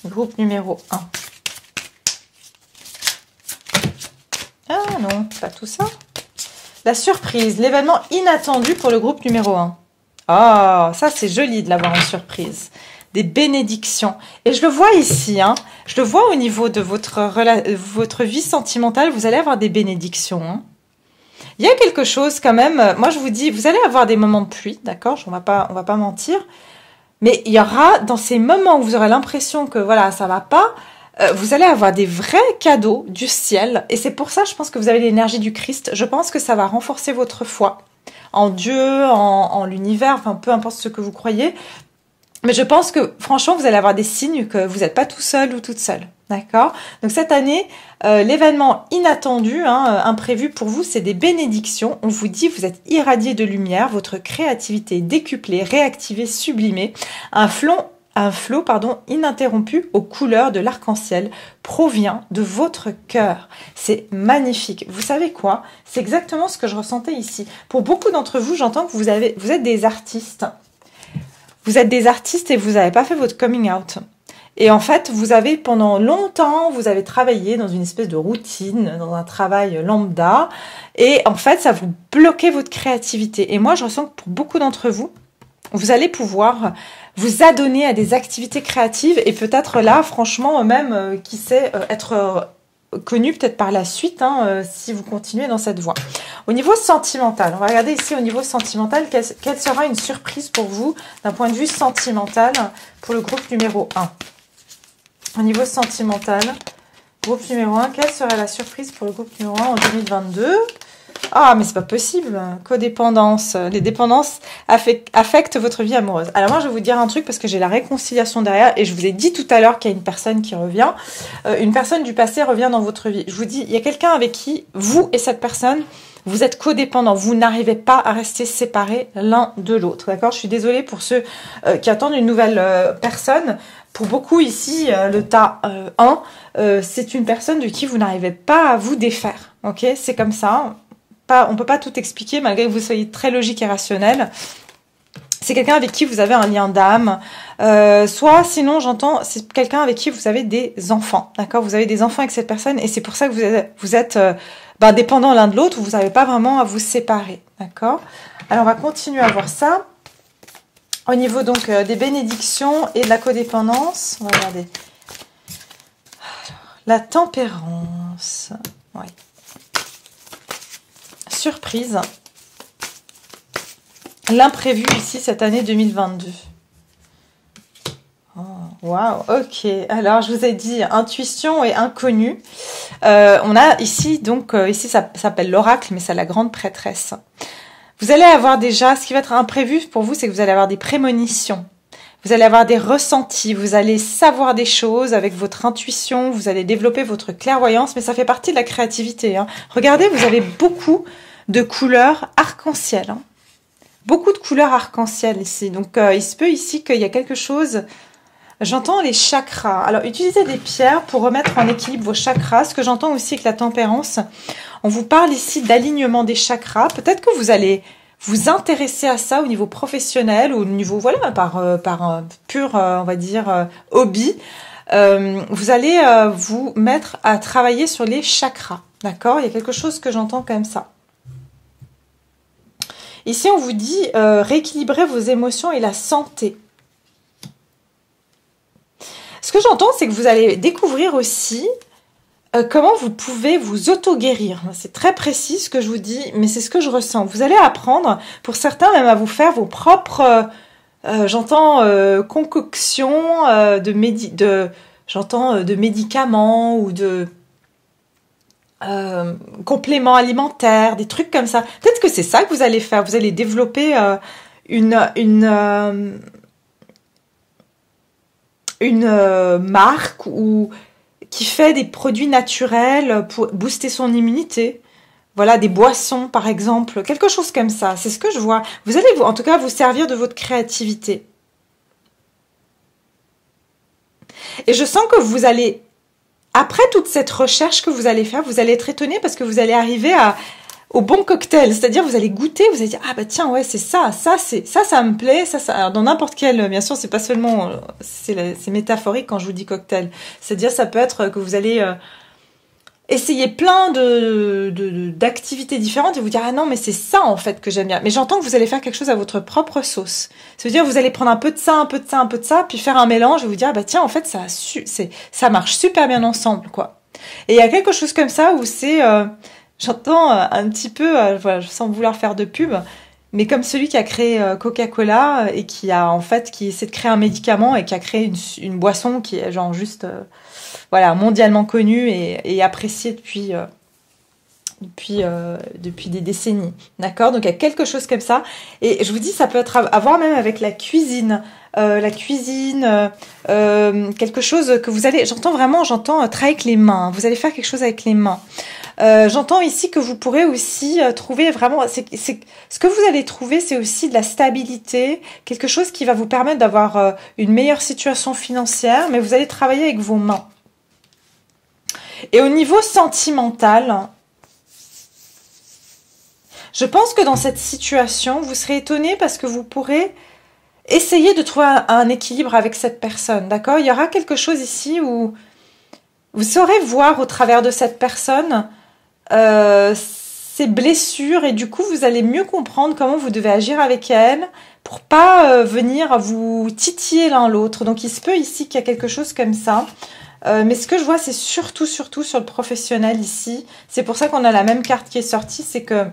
Groupe numéro 1. Ah non, pas tout ça. La surprise, l'événement inattendu pour le groupe numéro 1. Ah, ça c'est joli de l'avoir en surprise. Des bénédictions. Et je le vois ici, hein. Je le vois au niveau de votre vie sentimentale, vous allez avoir des bénédictions. Hein. Il y a quelque chose quand même, moi je vous dis, vous allez avoir des moments de pluie, d'accord? On va pas mentir. Mais il y aura, dans ces moments où vous aurez l'impression que voilà, ça va pas, vous allez avoir des vrais cadeaux du ciel. Et c'est pour ça, je pense que vous avez l'énergie du Christ. Je pense que ça va renforcer votre foi en Dieu, en l'univers, enfin peu importe ce que vous croyez. Mais je pense que, franchement, vous allez avoir des signes que vous n'êtes pas tout seul ou toute seule. D'accord? Donc, cette année, l'événement inattendu, imprévu pour vous, c'est des bénédictions. On vous dit, vous êtes irradié de lumière, votre créativité est décuplée, réactivée, sublimée. Un flot ininterrompu aux couleurs de l'arc-en-ciel provient de votre cœur. C'est magnifique. Vous savez quoi? C'est exactement ce que je ressentais ici. Pour beaucoup d'entre vous, j'entends que vous êtes des artistes. Vous êtes des artistes et vous n'avez pas fait votre coming out. Et en fait, pendant longtemps, vous avez travaillé dans une espèce de routine, dans un travail lambda. Et en fait, ça vous bloquait votre créativité. Et moi, je ressens que pour beaucoup d'entre vous, vous allez pouvoir vous adonner à des activités créatives. Et peut-être là, franchement, même, qui sait, être connu peut-être par la suite, si vous continuez dans cette voie. Au niveau sentimental, on va regarder ici au niveau sentimental, quelle sera une surprise pour vous d'un point de vue sentimental pour le groupe numéro 1. Au niveau sentimental, groupe numéro 1, quelle serait la surprise pour le groupe numéro 1 en 2022? Ah, mais c'est pas possible. Codépendance. Les dépendances affectent votre vie amoureuse. Alors moi, je vais vous dire un truc parce que j'ai la réconciliation derrière et je vous ai dit tout à l'heure qu'il y a une personne qui revient. Une personne du passé revient dans votre vie. Je vous dis, il y a quelqu'un avec qui, vous et cette personne, vous êtes codépendants. Vous n'arrivez pas à rester séparés l'un de l'autre. D'accord? Je suis désolée pour ceux qui attendent une nouvelle personne. Pour beaucoup ici, le tas 1, c'est une personne de qui vous n'arrivez pas à vous défaire. Ok? C'est comme ça. On ne peut pas tout expliquer malgré que vous soyez très logique et rationnel. C'est quelqu'un avec qui vous avez un lien d'âme. Soit, sinon, j'entends, c'est quelqu'un avec qui vous avez des enfants. D'accord? Vous avez des enfants avec cette personne et c'est pour ça que vous êtes dépendants l'un de l'autre. Vous n'avez pas vraiment à vous séparer. D'accord? Alors, on va continuer à voir ça. Au niveau donc des bénédictions et de la codépendance, on va regarder. Alors, la tempérance. Ouais. Surprise. L'imprévu ici cette année 2022. Oh, waouh, ok. Alors, je vous ai dit intuition et inconnu. On a ici, donc, ici ça s'appelle l'oracle, mais c'est la grande prêtresse. Vous allez avoir déjà, ce qui va être imprévu pour vous, c'est que vous allez avoir des prémonitions. Vous allez avoir des ressentis, vous allez savoir des choses avec votre intuition, vous allez développer votre clairvoyance, mais ça fait partie de la créativité. Hein. Regardez, vous avez beaucoup de couleurs arc-en-ciel. Hein. Beaucoup de couleurs arc-en-ciel ici. Donc, il se peut ici qu'il y a quelque chose... J'entends les chakras. Alors, utilisez des pierres pour remettre en équilibre vos chakras. Ce que j'entends aussi avec la tempérance, on vous parle ici d'alignement des chakras. Peut-être que vous allez vous intéresser à ça au niveau professionnel ou au niveau, voilà, par pur, on va dire, hobby. Vous allez vous mettre à travailler sur les chakras. D'accord? Il y a quelque chose que j'entends comme ça. Ici, on vous dit rééquilibrer vos émotions et la santé. Ce que j'entends, c'est que vous allez découvrir aussi comment vous pouvez vous auto-guérir. C'est très précis ce que je vous dis, mais c'est ce que je ressens. Vous allez apprendre, pour certains, même à vous faire vos propres, concoctions de médicaments ou de compléments alimentaires, des trucs comme ça. Peut-être que c'est ça que vous allez faire. Vous allez développer une marque ou qui fait des produits naturels pour booster son immunité. Voilà, des boissons par exemple, quelque chose comme ça. C'est ce que je vois. Vous allez, en tout cas, vous servir de votre créativité. Et je sens que vous allez, après toute cette recherche que vous allez faire, vous allez être étonné parce que vous allez arriver au bon cocktail, c'est-à-dire vous allez goûter, vous allez dire ah bah tiens ouais c'est ça me plaît, ça alors dans n'importe quel, bien sûr c'est pas seulement c'est métaphorique quand je vous dis cocktail, c'est-à-dire ça peut être que vous allez essayer plein d'activités différentes et vous dire ah non mais c'est ça en fait que j'aime bien, mais j'entends que vous allez faire quelque chose à votre propre sauce, c'est-à-dire vous allez prendre un peu de ça, un peu de ça, un peu de ça, puis faire un mélange et vous dire ah bah tiens en fait ça marche super bien ensemble quoi. Et il y a quelque chose comme ça où c'est j'entends un petit peu, voilà, sans vouloir faire de pub, mais comme celui qui a créé Coca-Cola et qui essaie de créer un médicament et qui a créé une boisson qui est genre juste, voilà, mondialement connue et appréciée depuis des décennies. D'accord? Donc il y a quelque chose comme ça. Et je vous dis, ça peut être à voir même avec la cuisine. Quelque chose que vous allez... J'entends travailler avec les mains. Vous allez faire quelque chose avec les mains. J'entends ici que vous pourrez aussi trouver vraiment... ce que vous allez trouver, c'est aussi de la stabilité, quelque chose qui va vous permettre d'avoir une meilleure situation financière, mais vous allez travailler avec vos mains. Et au niveau sentimental, je pense que dans cette situation, vous serez étonné parce que vous pourrez essayer de trouver un équilibre avec cette personne, d'accord? Il y aura quelque chose ici où vous saurez voir au travers de cette personne ses blessures et du coup, vous allez mieux comprendre comment vous devez agir avec elle pour pas venir vous titiller l'un l'autre. Donc, il se peut ici qu'il y a quelque chose comme ça. Mais ce que je vois, c'est surtout sur le professionnel ici. C'est pour ça qu'on a la même carte qui est sortie, c'est que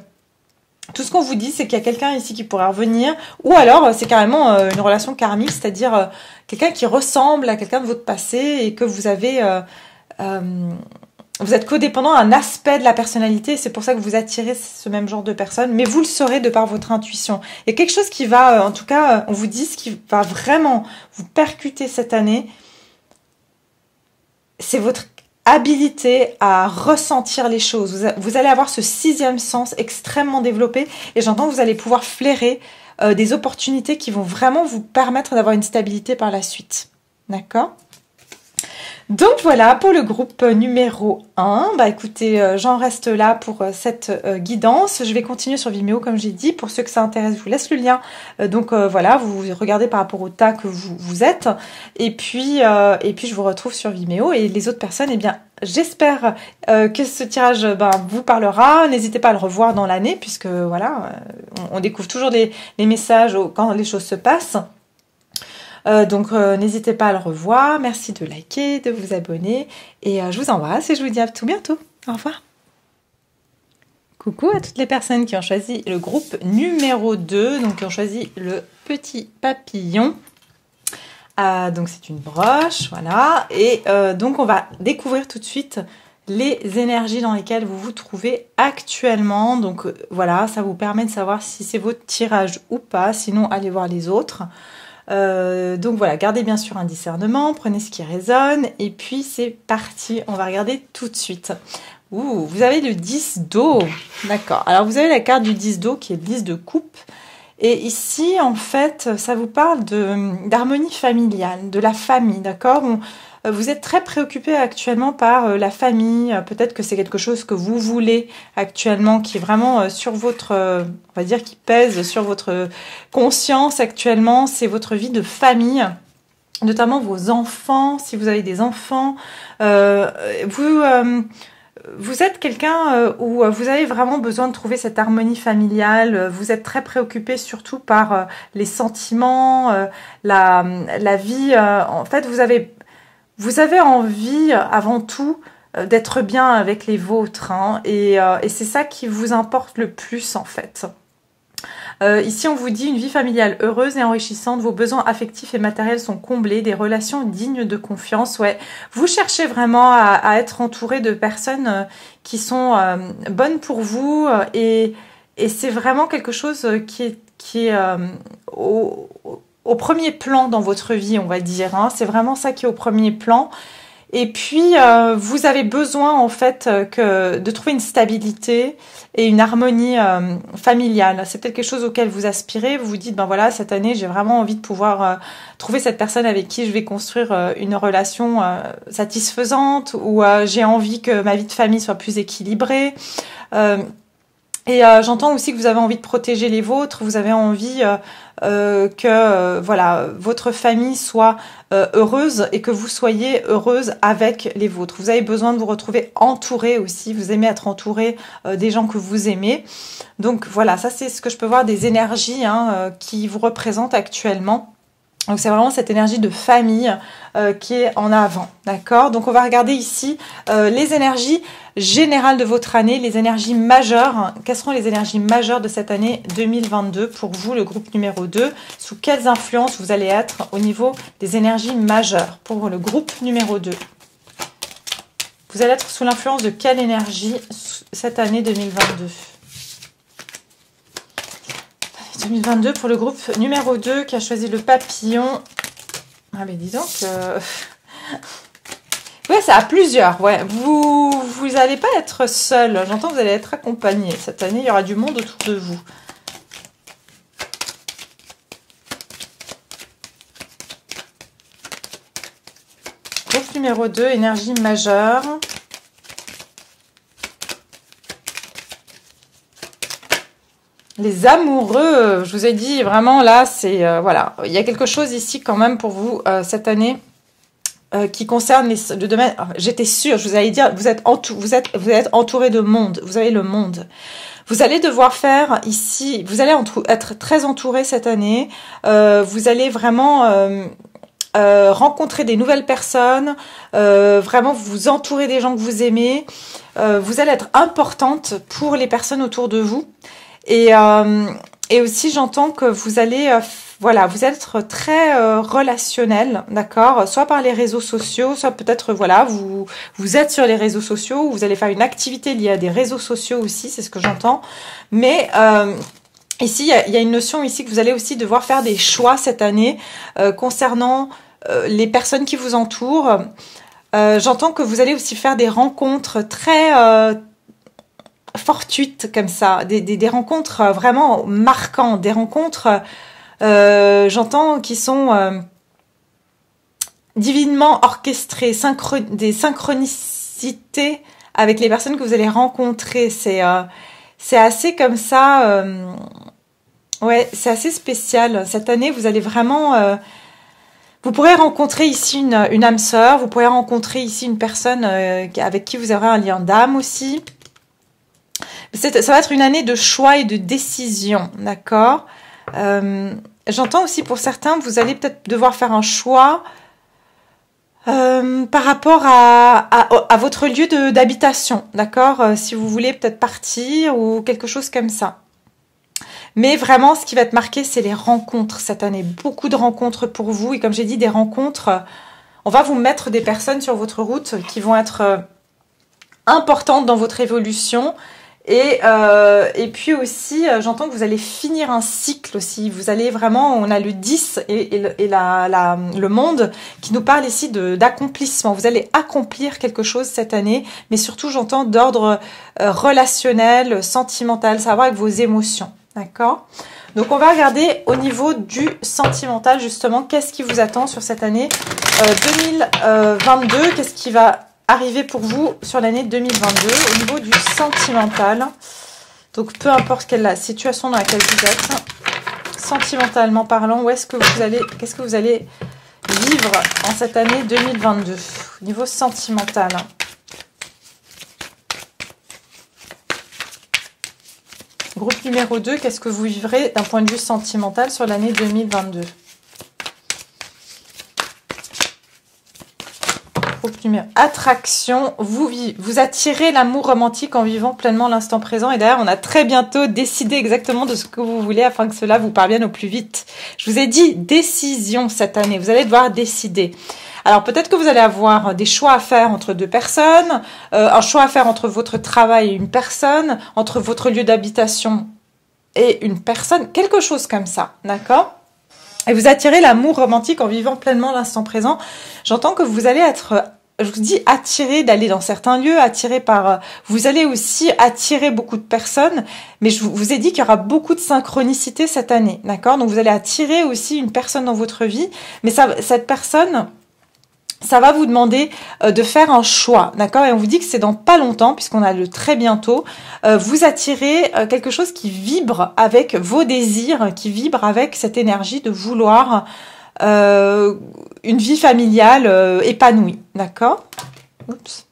tout ce qu'on vous dit, c'est qu'il y a quelqu'un ici qui pourrait revenir, ou alors c'est carrément une relation karmique, c'est-à-dire quelqu'un qui ressemble à quelqu'un de votre passé et que vous êtes codépendant à un aspect de la personnalité, c'est pour ça que vous attirez ce même genre de personne, mais vous le saurez de par votre intuition. Il y a quelque chose qui va, en tout cas, on vous dit ce qui va vraiment vous percuter cette année, c'est votre habilité à ressentir les choses. Vous allez avoir ce sixième sens extrêmement développé et j'entends que vous allez pouvoir flairer des opportunités qui vont vraiment vous permettre d'avoir une stabilité par la suite. D'accord ? Donc voilà pour le groupe numéro 1. Bah écoutez, j'en reste là pour cette guidance. Je vais continuer sur Vimeo comme j'ai dit. Pour ceux que ça intéresse, je vous laisse le lien. Voilà, vous regardez par rapport au tas que vous êtes. Et puis je vous retrouve sur Vimeo. Et les autres personnes, eh bien, j'espère que ce tirage vous parlera. N'hésitez pas à le revoir dans l'année puisque voilà, on découvre toujours les messages quand les choses se passent. Donc n'hésitez pas à le revoir, merci de liker, de vous abonner et je vous embrasse et je vous dis à tout bientôt, au revoir. Coucou à toutes les personnes qui ont choisi le groupe numéro 2, donc qui ont choisi le petit papillon. Donc c'est une broche, voilà, et donc on va découvrir tout de suite les énergies dans lesquelles vous vous trouvez actuellement. Donc voilà, ça vous permet de savoir si c'est votre tirage ou pas. Sinon, allez voir les autres. Donc voilà, gardez bien sûr un discernement, prenez ce qui résonne. Et puis c'est parti, on va regarder tout de suite. Ouh, vous avez le 10 d'eau. D'accord. Alors vous avez la carte du 10 d'eau qui est le 10 de coupe. Et ici, en fait, ça vous parle d'harmonie familiale, de la famille, d'accord? Vous êtes très préoccupé actuellement par la famille. Peut-être que c'est quelque chose que vous voulez actuellement, qui est vraiment sur votre, on va dire, qui pèse sur votre conscience actuellement. C'est votre vie de famille, notamment vos enfants, si vous avez des enfants. Vous êtes quelqu'un où vous avez vraiment besoin de trouver cette harmonie familiale. Vous êtes très préoccupé surtout par les sentiments, la vie. En fait, vous avez envie avant tout d'être bien avec les vôtres. Hein, et c'est ça qui vous importe le plus en fait. Ici, on vous dit une vie familiale heureuse et enrichissante. Vos besoins affectifs et matériels sont comblés. Des relations dignes de confiance. Ouais, vous cherchez vraiment à être entouré de personnes qui sont bonnes pour vous. Et c'est vraiment quelque chose qui est au premier plan dans votre vie, on va dire. Hein. C'est vraiment ça qui est au premier plan. Et puis, vous avez besoin, en fait, de trouver une stabilité et une harmonie familiale. C'est peut-être quelque chose auquel vous aspirez. Vous vous dites, ben voilà, cette année, j'ai vraiment envie de pouvoir trouver cette personne avec qui je vais construire une relation satisfaisante, ou j'ai envie que ma vie de famille soit plus équilibrée. Et j'entends aussi que vous avez envie de protéger les vôtres, vous avez envie que voilà, votre famille soit heureuse et que vous soyez heureuse avec les vôtres. Vous avez besoin de vous retrouver entouré aussi, vous aimez être entouré des gens que vous aimez. Donc voilà, ça c'est ce que je peux voir des énergies qui vous représentent actuellement. Donc c'est vraiment cette énergie de famille qui est en avant, d'accord? Donc on va regarder ici les énergies générales de votre année, les énergies majeures. Quelles seront les énergies majeures de cette année 2022 pour vous, le groupe numéro 2? Sous quelles influences vous allez être au niveau des énergies majeures pour le groupe numéro 2? Vous allez être sous l'influence de quelle énergie cette année 2022? 2022 pour le groupe numéro 2 qui a choisi le papillon. Ah mais dis donc, ouais, c'est à plusieurs, ouais. Vous allez pas être seul, j'entends que vous allez être accompagné. Cette année, il y aura du monde autour de vous. Groupe numéro 2, énergie majeure. Les amoureux, je vous ai dit vraiment là, c'est voilà, il y a quelque chose ici quand même pour vous cette année qui concerne le domaine. J'étais sûre, je vous allais dire, vous êtes entouré de monde, vous avez le monde. Vous allez devoir faire ici, vous allez être très entouré cette année. Vous allez vraiment rencontrer des nouvelles personnes, vraiment vous entourer des gens que vous aimez. Vous allez être importante pour les personnes autour de vous. Et aussi, j'entends que vous allez, voilà, vous allez être très relationnel, d'accord? Soit par les réseaux sociaux, soit peut-être, voilà, vous êtes sur les réseaux sociaux, ou vous allez faire une activité liée à des réseaux sociaux aussi, c'est ce que j'entends. Mais ici, il y a une notion ici que vous allez aussi devoir faire des choix cette année concernant les personnes qui vous entourent. J'entends que vous allez aussi faire des rencontres très fortuites comme ça, des rencontres vraiment marquantes, des rencontres, j'entends, qui sont divinement orchestrées, des synchronicités avec les personnes que vous allez rencontrer. C'est assez comme ça, ouais, c'est assez spécial. Cette année, vous allez vraiment... vous pourrez rencontrer ici une âme sœur, vous pourrez rencontrer ici une personne avec qui vous aurez un lien d'âme aussi. Ça va être une année de choix et de décision, d'accord? J'entends aussi pour certains, vous allez peut-être devoir faire un choix par rapport à votre lieu d'habitation, d'accord? Si vous voulez peut-être partir ou quelque chose comme ça. Mais vraiment, ce qui va être marqué, c'est les rencontres cette année. Beaucoup de rencontres pour vous. Et comme j'ai dit, des rencontres, on va vous mettre des personnes sur votre route qui vont être importante dans votre évolution. Et puis aussi, j'entends que vous allez finir un cycle aussi. Vous allez vraiment, on a le 10 et le monde qui nous parle ici d'accomplissement. Vous allez accomplir quelque chose cette année, mais surtout j'entends d'ordre relationnel, sentimental, ça va avec vos émotions. D'accord ? Donc on va regarder au niveau du sentimental justement, qu'est-ce qui vous attend sur cette année 2022, qu'est-ce qui va arriver pour vous sur l'année 2022 au niveau du sentimental. Donc peu importe quelle la situation dans laquelle vous êtes, sentimentalement parlant, qu'est-ce que vous allez vivre en cette année 2022 au niveau sentimental. Groupe numéro 2, qu'est-ce que vous vivrez d'un point de vue sentimental sur l'année 2022? Attraction, vous attirez l'amour romantique en vivant pleinement l'instant présent. Et d'ailleurs, on a très bientôt décidé exactement de ce que vous voulez afin que cela vous parvienne au plus vite. Je vous ai dit décision cette année. Vous allez devoir décider. Alors peut-être que vous allez avoir des choix à faire entre deux personnes, un choix à faire entre votre travail et une personne, entre votre lieu d'habitation et une personne, quelque chose comme ça, d'accord ? Et vous attirez l'amour romantique en vivant pleinement l'instant présent. J'entends que vous allez être, je vous dis, attiré d'aller dans certains lieux, attiré par... Vous allez aussi attirer beaucoup de personnes, mais je vous ai dit qu'il y aura beaucoup de synchronicité cette année, d'accord? Donc vous allez attirer aussi une personne dans votre vie, mais cette personne... ça va vous demander de faire un choix, d'accord? Et on vous dit que c'est dans pas longtemps, puisqu'on a le très bientôt. Vous attirez quelque chose qui vibre avec vos désirs, qui vibre avec cette énergie de vouloir une vie familiale épanouie, d'accord? Oups.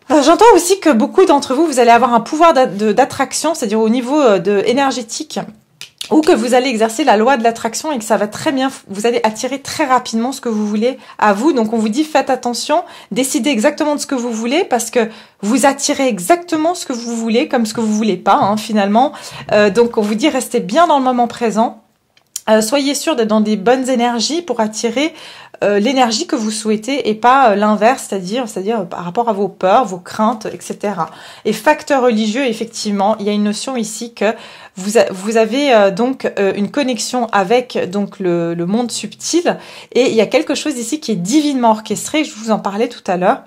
J'entends aussi que beaucoup d'entre vous, vous allez avoir un pouvoir d'attraction, c'est-à-dire au niveau énergétique, ou que vous allez exercer la loi de l'attraction et que ça va très bien, vous allez attirer très rapidement ce que vous voulez à vous. Donc on vous dit faites attention, décidez exactement de ce que vous voulez parce que vous attirez exactement ce que vous voulez comme ce que vous voulez pas finalement. Donc on vous dit restez bien dans le moment présent. Soyez sûr d'être dans des bonnes énergies pour attirer l'énergie que vous souhaitez et pas l'inverse, c'est-à-dire par rapport à vos peurs, vos craintes, etc. Et facteur religieux, effectivement, il y a une notion ici que vous avez donc une connexion avec donc le monde subtil et il y a quelque chose ici qui est divinement orchestré, je vous en parlais tout à l'heure.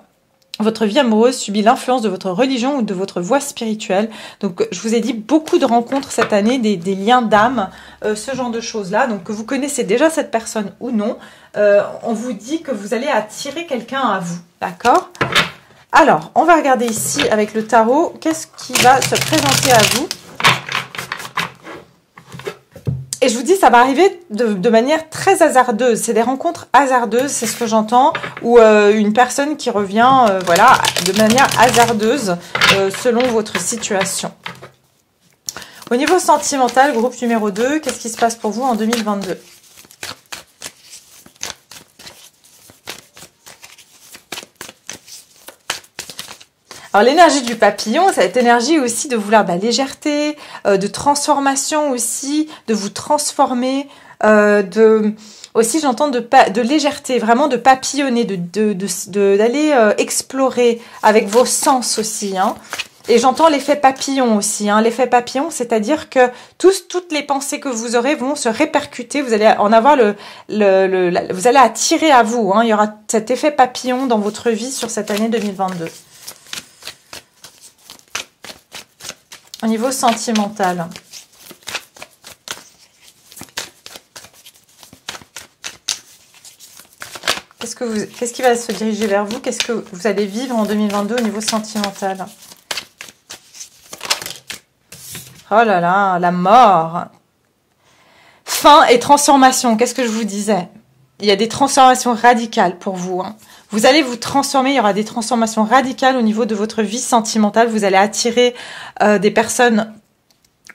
Votre vie amoureuse subit l'influence de votre religion ou de votre voie spirituelle. Donc, je vous ai dit beaucoup de rencontres cette année, des liens d'âme, ce genre de choses-là. Donc, que vous connaissez déjà cette personne ou non, on vous dit que vous allez attirer quelqu'un à vous. D'accord ? Alors, on va regarder ici avec le tarot, qu'est-ce qui va se présenter à vous ? Et je vous dis, ça va arriver de manière très hasardeuse. C'est des rencontres hasardeuses, c'est ce que j'entends, ou une personne qui revient, voilà, de manière hasardeuse, selon votre situation. Au niveau sentimental, groupe numéro 2, qu'est-ce qui se passe pour vous en 2022 ? Alors l'énergie du papillon, c'est cette énergie aussi de vouloir de la légèreté, de transformation aussi, de vous transformer, aussi j'entends de légèreté, vraiment de papillonner, d'aller explorer avec vos sens aussi. Et j'entends l'effet papillon aussi. L'effet papillon, c'est-à-dire que toutes les pensées que vous aurez vont se répercuter. Vous allez en avoir vous allez attirer à vous. Il y aura cet effet papillon dans votre vie sur cette année 2022. Au niveau sentimental. Qu'est-ce qui va se diriger vers vous? Qu'est-ce que vous allez vivre en 2022 au niveau sentimental? Oh là là, la mort. Fin et transformation. Qu'est-ce que je vous disais? Il y a des transformations radicales pour vous. Vous allez vous transformer, il y aura des transformations radicales au niveau de votre vie sentimentale. Vous allez attirer des personnes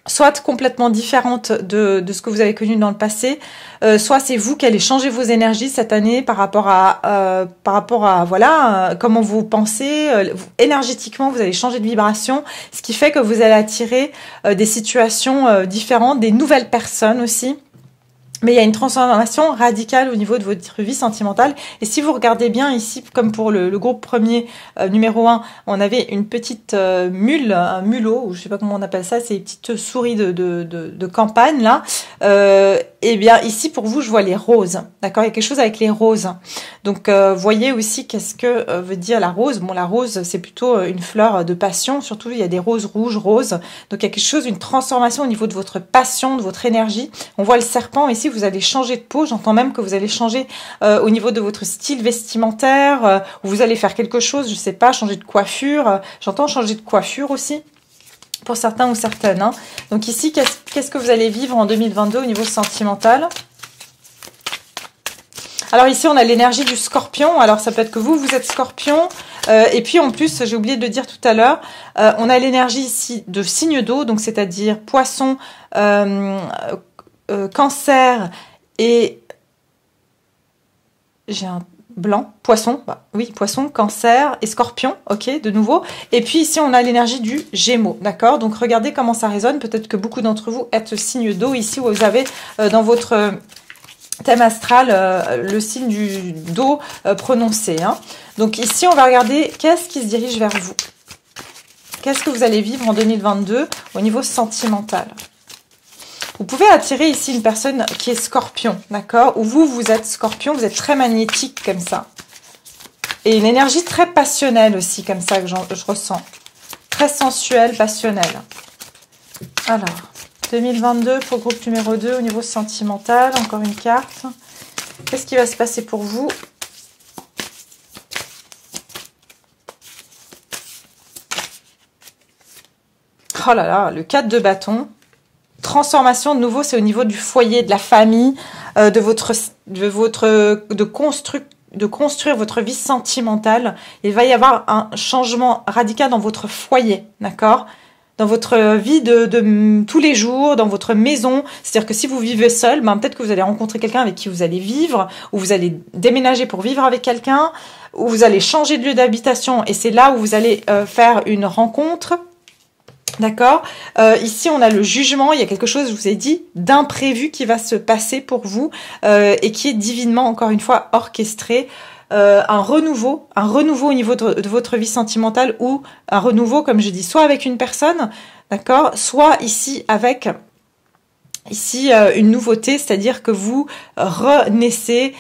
soit complètement différentes de ce que vous avez connu dans le passé, soit c'est vous qui allez changer vos énergies cette année par rapport à voilà comment vous pensez. Énergétiquement, vous allez changer de vibration, ce qui fait que vous allez attirer des situations différentes, des nouvelles personnes aussi. Mais il y a une transformation radicale au niveau de votre vie sentimentale. Et si vous regardez bien ici, comme pour le groupe premier, numéro 1, on avait une petite mule, un mulot, ou je sais pas comment on appelle ça, c'est les petites souris de campagne, là. Et bien ici, pour vous, je vois les roses. D'accord? Il y a quelque chose avec les roses. Donc, voyez aussi qu'est-ce que veut dire la rose. Bon, la rose, c'est plutôt une fleur de passion. Surtout, il y a des roses rouges, roses. Donc, il y a quelque chose, une transformation au niveau de votre passion, de votre énergie. On voit le serpent ici. Vous allez changer de peau, j'entends même que vous allez changer au niveau de votre style vestimentaire, ou vous allez faire quelque chose, je sais pas, changer de coiffure, j'entends changer de coiffure aussi, pour certains ou certaines. Hein. Donc ici, qu'est-ce que vous allez vivre en 2022 au niveau sentimental? Alors ici, on a l'énergie du scorpion, alors ça peut être que vous êtes scorpion, et puis en plus, j'ai oublié de le dire tout à l'heure, on a l'énergie ici de signe d'eau, donc c'est-à-dire poisson, cancer et j'ai un blanc, poisson, bah, oui, poisson, cancer et scorpion, ok, de nouveau. Et puis ici, on a l'énergie du gémeaux, d'accord? Donc, regardez comment ça résonne. Peut-être que beaucoup d'entre vous êtes signe d'eau ici, où vous avez dans votre thème astral le signe d'eau prononcé. Hein. Donc ici, on va regarder qu'est-ce qui se dirige vers vous. Qu'est-ce que vous allez vivre en 2022 au niveau sentimental? Vous pouvez attirer ici une personne qui est scorpion, d'accord? Ou vous êtes scorpion, vous êtes très magnétique comme ça. Et une énergie très passionnelle aussi, comme ça, que je ressens. Très sensuelle, passionnelle. Alors, 2022 pour groupe numéro 2 au niveau sentimental. Encore une carte. Qu'est-ce qui va se passer pour vous? Oh là là, le 4 de bâton. Transformation de nouveau, c'est au niveau du foyer, de la famille, de construire votre vie sentimentale. Il va y avoir un changement radical dans votre foyer, d'accord? Dans votre vie de tous les jours, dans votre maison. C'est-à-dire que si vous vivez seul, ben peut-être que vous allez rencontrer quelqu'un avec qui vous allez vivre, ou vous allez déménager pour vivre avec quelqu'un, ou vous allez changer de lieu d'habitation et c'est là où vous allez faire une rencontre. D'accord. Ici, on a le jugement. Il y a quelque chose, je vous ai dit, d'imprévu qui va se passer pour vous et qui est divinement, encore une fois, orchestré. Un renouveau au niveau de votre vie sentimentale ou un renouveau, comme je dis, soit avec une personne, d'accord, soit ici avec... Ici, une nouveauté, c'est-à-dire que vous renaissez.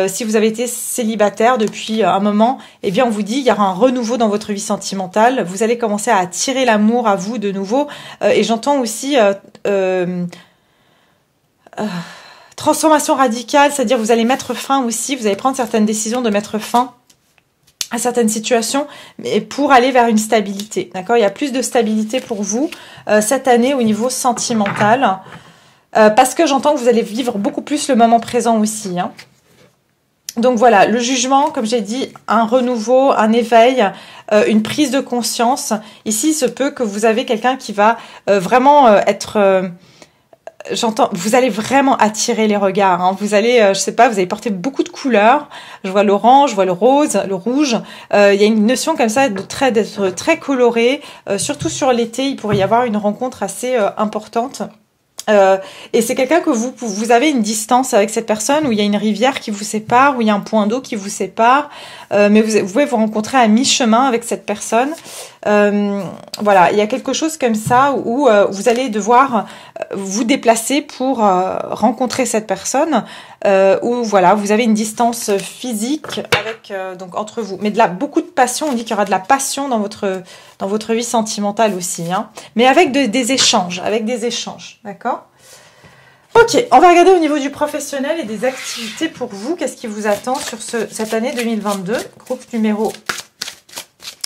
Si vous avez été célibataire depuis un moment, eh bien, on vous dit il y aura un renouveau dans votre vie sentimentale. Vous allez commencer à attirer l'amour à vous de nouveau. Et j'entends aussi transformation radicale, c'est-à-dire vous allez mettre fin aussi. Vous allez prendre certaines décisions de mettre fin à certaines situations, mais pour aller vers une stabilité. D'accord? Il y a plus de stabilité pour vous cette année au niveau sentimental. Parce que j'entends que vous allez vivre beaucoup plus le moment présent aussi. Hein. Donc voilà, le jugement, comme j'ai dit, un renouveau, un éveil, une prise de conscience. Ici, il se peut que vous avez quelqu'un qui va vraiment être... vous allez vraiment attirer les regards. Hein. Vous allez, je sais pas, vous allez porter beaucoup de couleurs. Je vois l'orange, je vois le rose, le rouge. Il y a une notion comme ça d'être très coloré. Surtout sur l'été, il pourrait y avoir une rencontre assez importante. Et c'est quelqu'un que vous avez une distance avec cette personne, où il y a une rivière qui vous sépare, où il y a un point d'eau qui vous sépare, mais vous pouvez vous rencontrer à mi-chemin avec cette personne. Voilà, il y a quelque chose comme ça où vous allez devoir vous déplacer pour rencontrer cette personne, où voilà, vous avez une distance physique avec donc entre vous, mais beaucoup de passion. On dit qu'il y aura de la passion dans votre vie sentimentale aussi, hein, mais avec des échanges, d'accord? Ok, on va regarder au niveau du professionnel et des activités pour vous. Qu'est-ce qui vous attend sur cette année 2022? Groupe numéro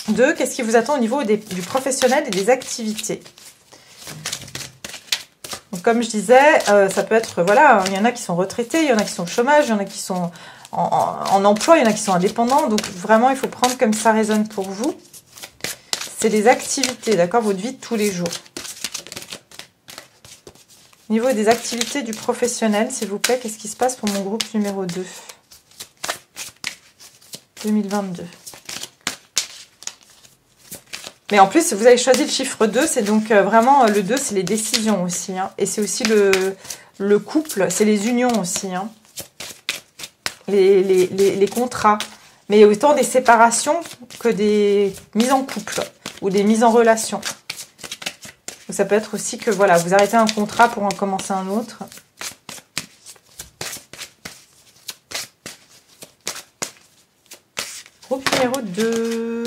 2, qu'est-ce qui vous attend au niveau du professionnel et des activités? Donc, comme je disais, ça peut être, voilà, il y en a qui sont retraités, il y en a qui sont au chômage, il y en a qui sont en emploi, il y en a qui sont indépendants. Donc, vraiment, il faut prendre comme ça résonne pour vous. C'est des activités, d'accord? Votre vie de tous les jours. Au niveau des activités du professionnel, s'il vous plaît, qu'est-ce qui se passe pour mon groupe numéro 2 2022? Mais en plus, vous avez choisi le chiffre 2, c'est donc vraiment le 2, c'est les décisions aussi. Hein, et c'est aussi le couple, c'est les unions aussi, hein. Les contrats. Mais autant des séparations que des mises en couple ou des mises en relation. Ça peut être aussi que voilà, vous arrêtez un contrat pour en commencer un autre. Groupe numéro 2.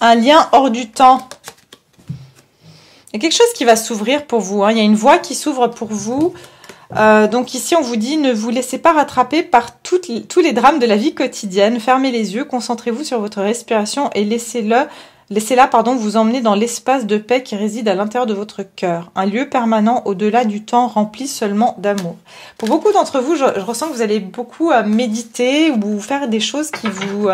Un lien hors du temps. Il y a quelque chose qui va s'ouvrir pour vous, hein. Il y a une voie qui s'ouvre pour vous. Donc ici, on vous dit, ne vous laissez pas rattraper par tous les drames de la vie quotidienne. Fermez les yeux, concentrez-vous sur votre respiration et laissez-la vous emmener dans l'espace de paix qui réside à l'intérieur de votre cœur. Un lieu permanent au-delà du temps rempli seulement d'amour. Pour beaucoup d'entre vous, je ressens que vous allez beaucoup méditer ou faire des choses qui vous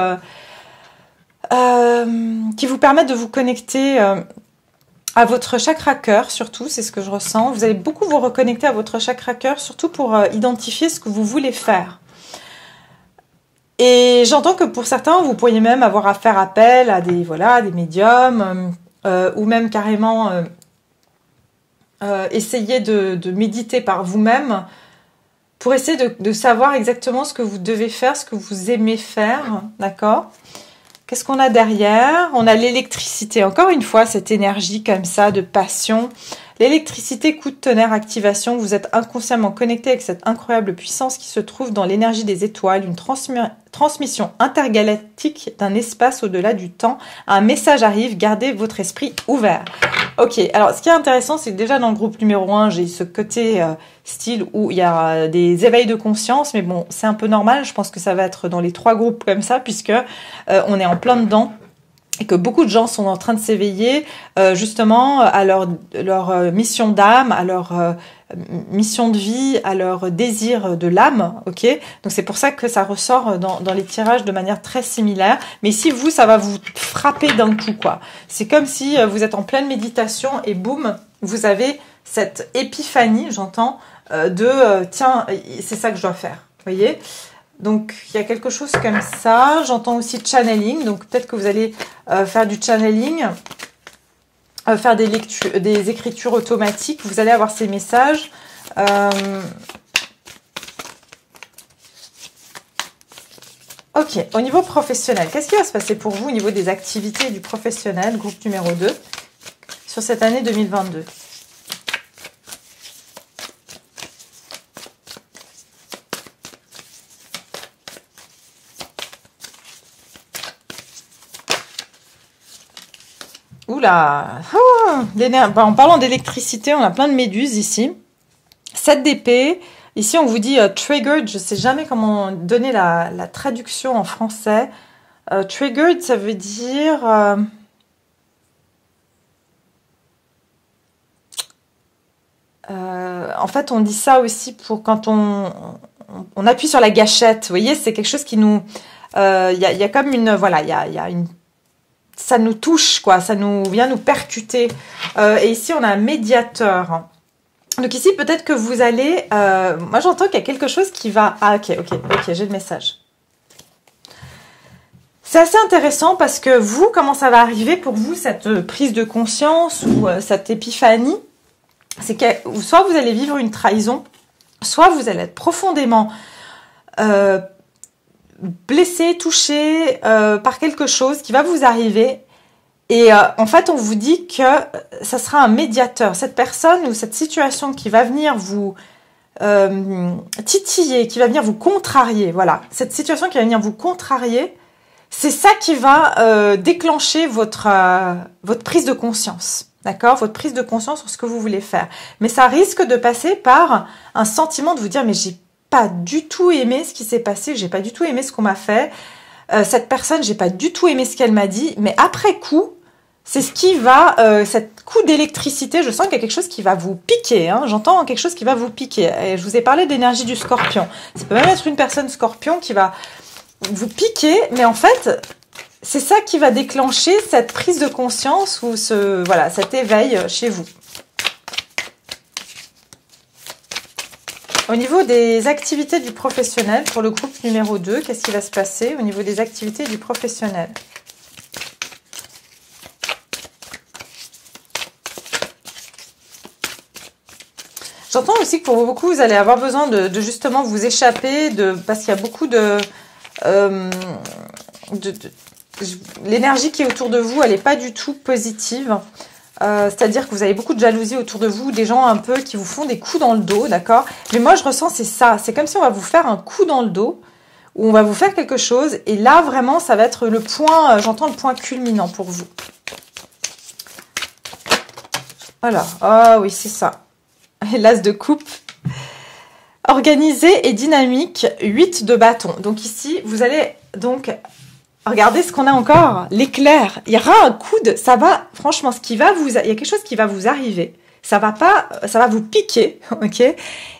permettent de vous connecter à votre chakra cœur, surtout, c'est ce que je ressens. Vous allez beaucoup vous reconnecter à votre chakra cœur, surtout pour identifier ce que vous voulez faire. Et j'entends que pour certains, vous pourriez même avoir à faire appel à des médiums, ou même carrément essayer de méditer par vous-même pour essayer de savoir exactement ce que vous devez faire, ce que vous aimez faire, d'accord ? Qu'est-ce qu'on a derrière? On a l'électricité. Encore une fois, cette énergie comme ça de passion. L'électricité, coup de tonnerre, activation. Vous êtes inconsciemment connecté avec cette incroyable puissance qui se trouve dans l'énergie des étoiles. Une transmission intergalactique d'un espace au-delà du temps. Un message arrive. Gardez votre esprit ouvert. Ok, alors ce qui est intéressant, c'est que déjà dans le groupe numéro 1, j'ai ce côté style où il y a des éveils de conscience, mais bon, c'est un peu normal, je pense que ça va être dans les 3 groupes comme ça, puisque on est en plein dedans, et que beaucoup de gens sont en train de s'éveiller justement à leur mission d'âme, à leur mission de vie, à leur désir de l'âme, ok? Donc c'est pour ça que ça ressort dans les tirages de manière très similaire. Mais ici, vous, ça va vous frapper d'un coup, quoi. C'est comme si vous êtes en pleine méditation et boum, vous avez cette épiphanie, j'entends, tiens, c'est ça que je dois faire, vous voyez? Donc, il y a quelque chose comme ça. J'entends aussi channeling. Donc, peut-être que vous allez faire du channeling, faire des écritures automatiques. Vous allez avoir ces messages. Ok, au niveau professionnel, qu'est-ce qui va se passer pour vous au niveau des activités du professionnel, groupe numéro 2, sur cette année 2022 ? Oula, en parlant d'électricité, on a plein de méduses ici. 7 d'épée. Ici, on vous dit triggered. Je ne sais jamais comment donner la traduction en français. Triggered, ça veut dire... en fait, on dit ça aussi pour quand on appuie sur la gâchette. Vous voyez, c'est quelque chose qui nous... y a comme une... Voilà, il y a une... Ça nous touche, quoi. Ça nous vient nous percuter. Et ici, on a un médiateur. Donc ici, peut-être que vous allez... moi, j'entends qu'il y a quelque chose qui va... Ah, ok, j'ai le message. C'est assez intéressant parce que vous, comment ça va arriver pour vous, cette prise de conscience ou cette épiphanie, c'est que soit vous allez vivre une trahison, soit vous allez être profondément blessé, touché par quelque chose qui va vous arriver. Et en fait, on vous dit que ça sera un médiateur. Cette personne ou cette situation qui va venir vous titiller, qui va venir vous contrarier. Voilà, cette situation qui va venir vous contrarier, c'est ça qui va déclencher votre prise de conscience. D'accord? Votre prise de conscience sur ce que vous voulez faire. Mais ça risque de passer par un sentiment de vous dire, mais j'ai pas du tout aimé ce qui s'est passé, j'ai pas du tout aimé ce qu'on m'a fait. Cette personne, j'ai pas du tout aimé ce qu'elle m'a dit. Mais après coup, c'est ce qui va, cette coup d'électricité, je sens qu'il y a quelque chose qui va vous piquer. Hein, j'entends quelque chose qui va vous piquer. Et je vous ai parlé d'énergie du scorpion. Ça peut même être une personne scorpion qui va vous piquer, mais en fait... C'est ça qui va déclencher cette prise de conscience ou cet éveil chez vous. Au niveau des activités du professionnel, pour le groupe numéro 2, qu'est-ce qui va se passer au niveau des activités du professionnel ? J'entends aussi que pour beaucoup, vous allez avoir besoin de justement vous échapper, parce qu'il y a beaucoup l'énergie qui est autour de vous, elle n'est pas du tout positive. C'est-à-dire que vous avez beaucoup de jalousie autour de vous, des gens un peu qui vous font des coups dans le dos, d'accord? Mais moi, je ressens, c'est ça. C'est comme si on va vous faire un coup dans le dos, ou on va vous faire quelque chose, et là, vraiment, ça va être le point, j'entends le point culminant pour vous. Voilà. Ah oui, c'est ça. L'as de coupe. Organisé et dynamique, 8 de bâton. Donc ici, vous allez donc... Regardez ce qu'on a encore, l'éclair. Il y aura un coup de... Ça va, franchement, il y a quelque chose qui va vous arriver. Ça va vous piquer, ok?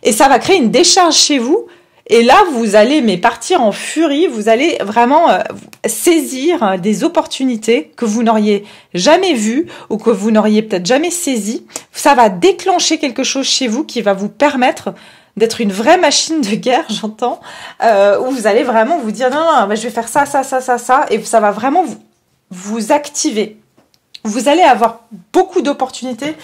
Et ça va créer une décharge chez vous. Et là, vous allez partir en furie. Vous allez vraiment saisir des opportunités que vous n'auriez jamais vues ou que vous n'auriez peut-être jamais saisies. Ça va déclencher quelque chose chez vous qui va vous permettre d'être une vraie machine de guerre, j'entends, où vous allez vraiment vous dire non, je vais faire ça, et ça va vraiment vous activer. Vous allez avoir beaucoup d'opportunités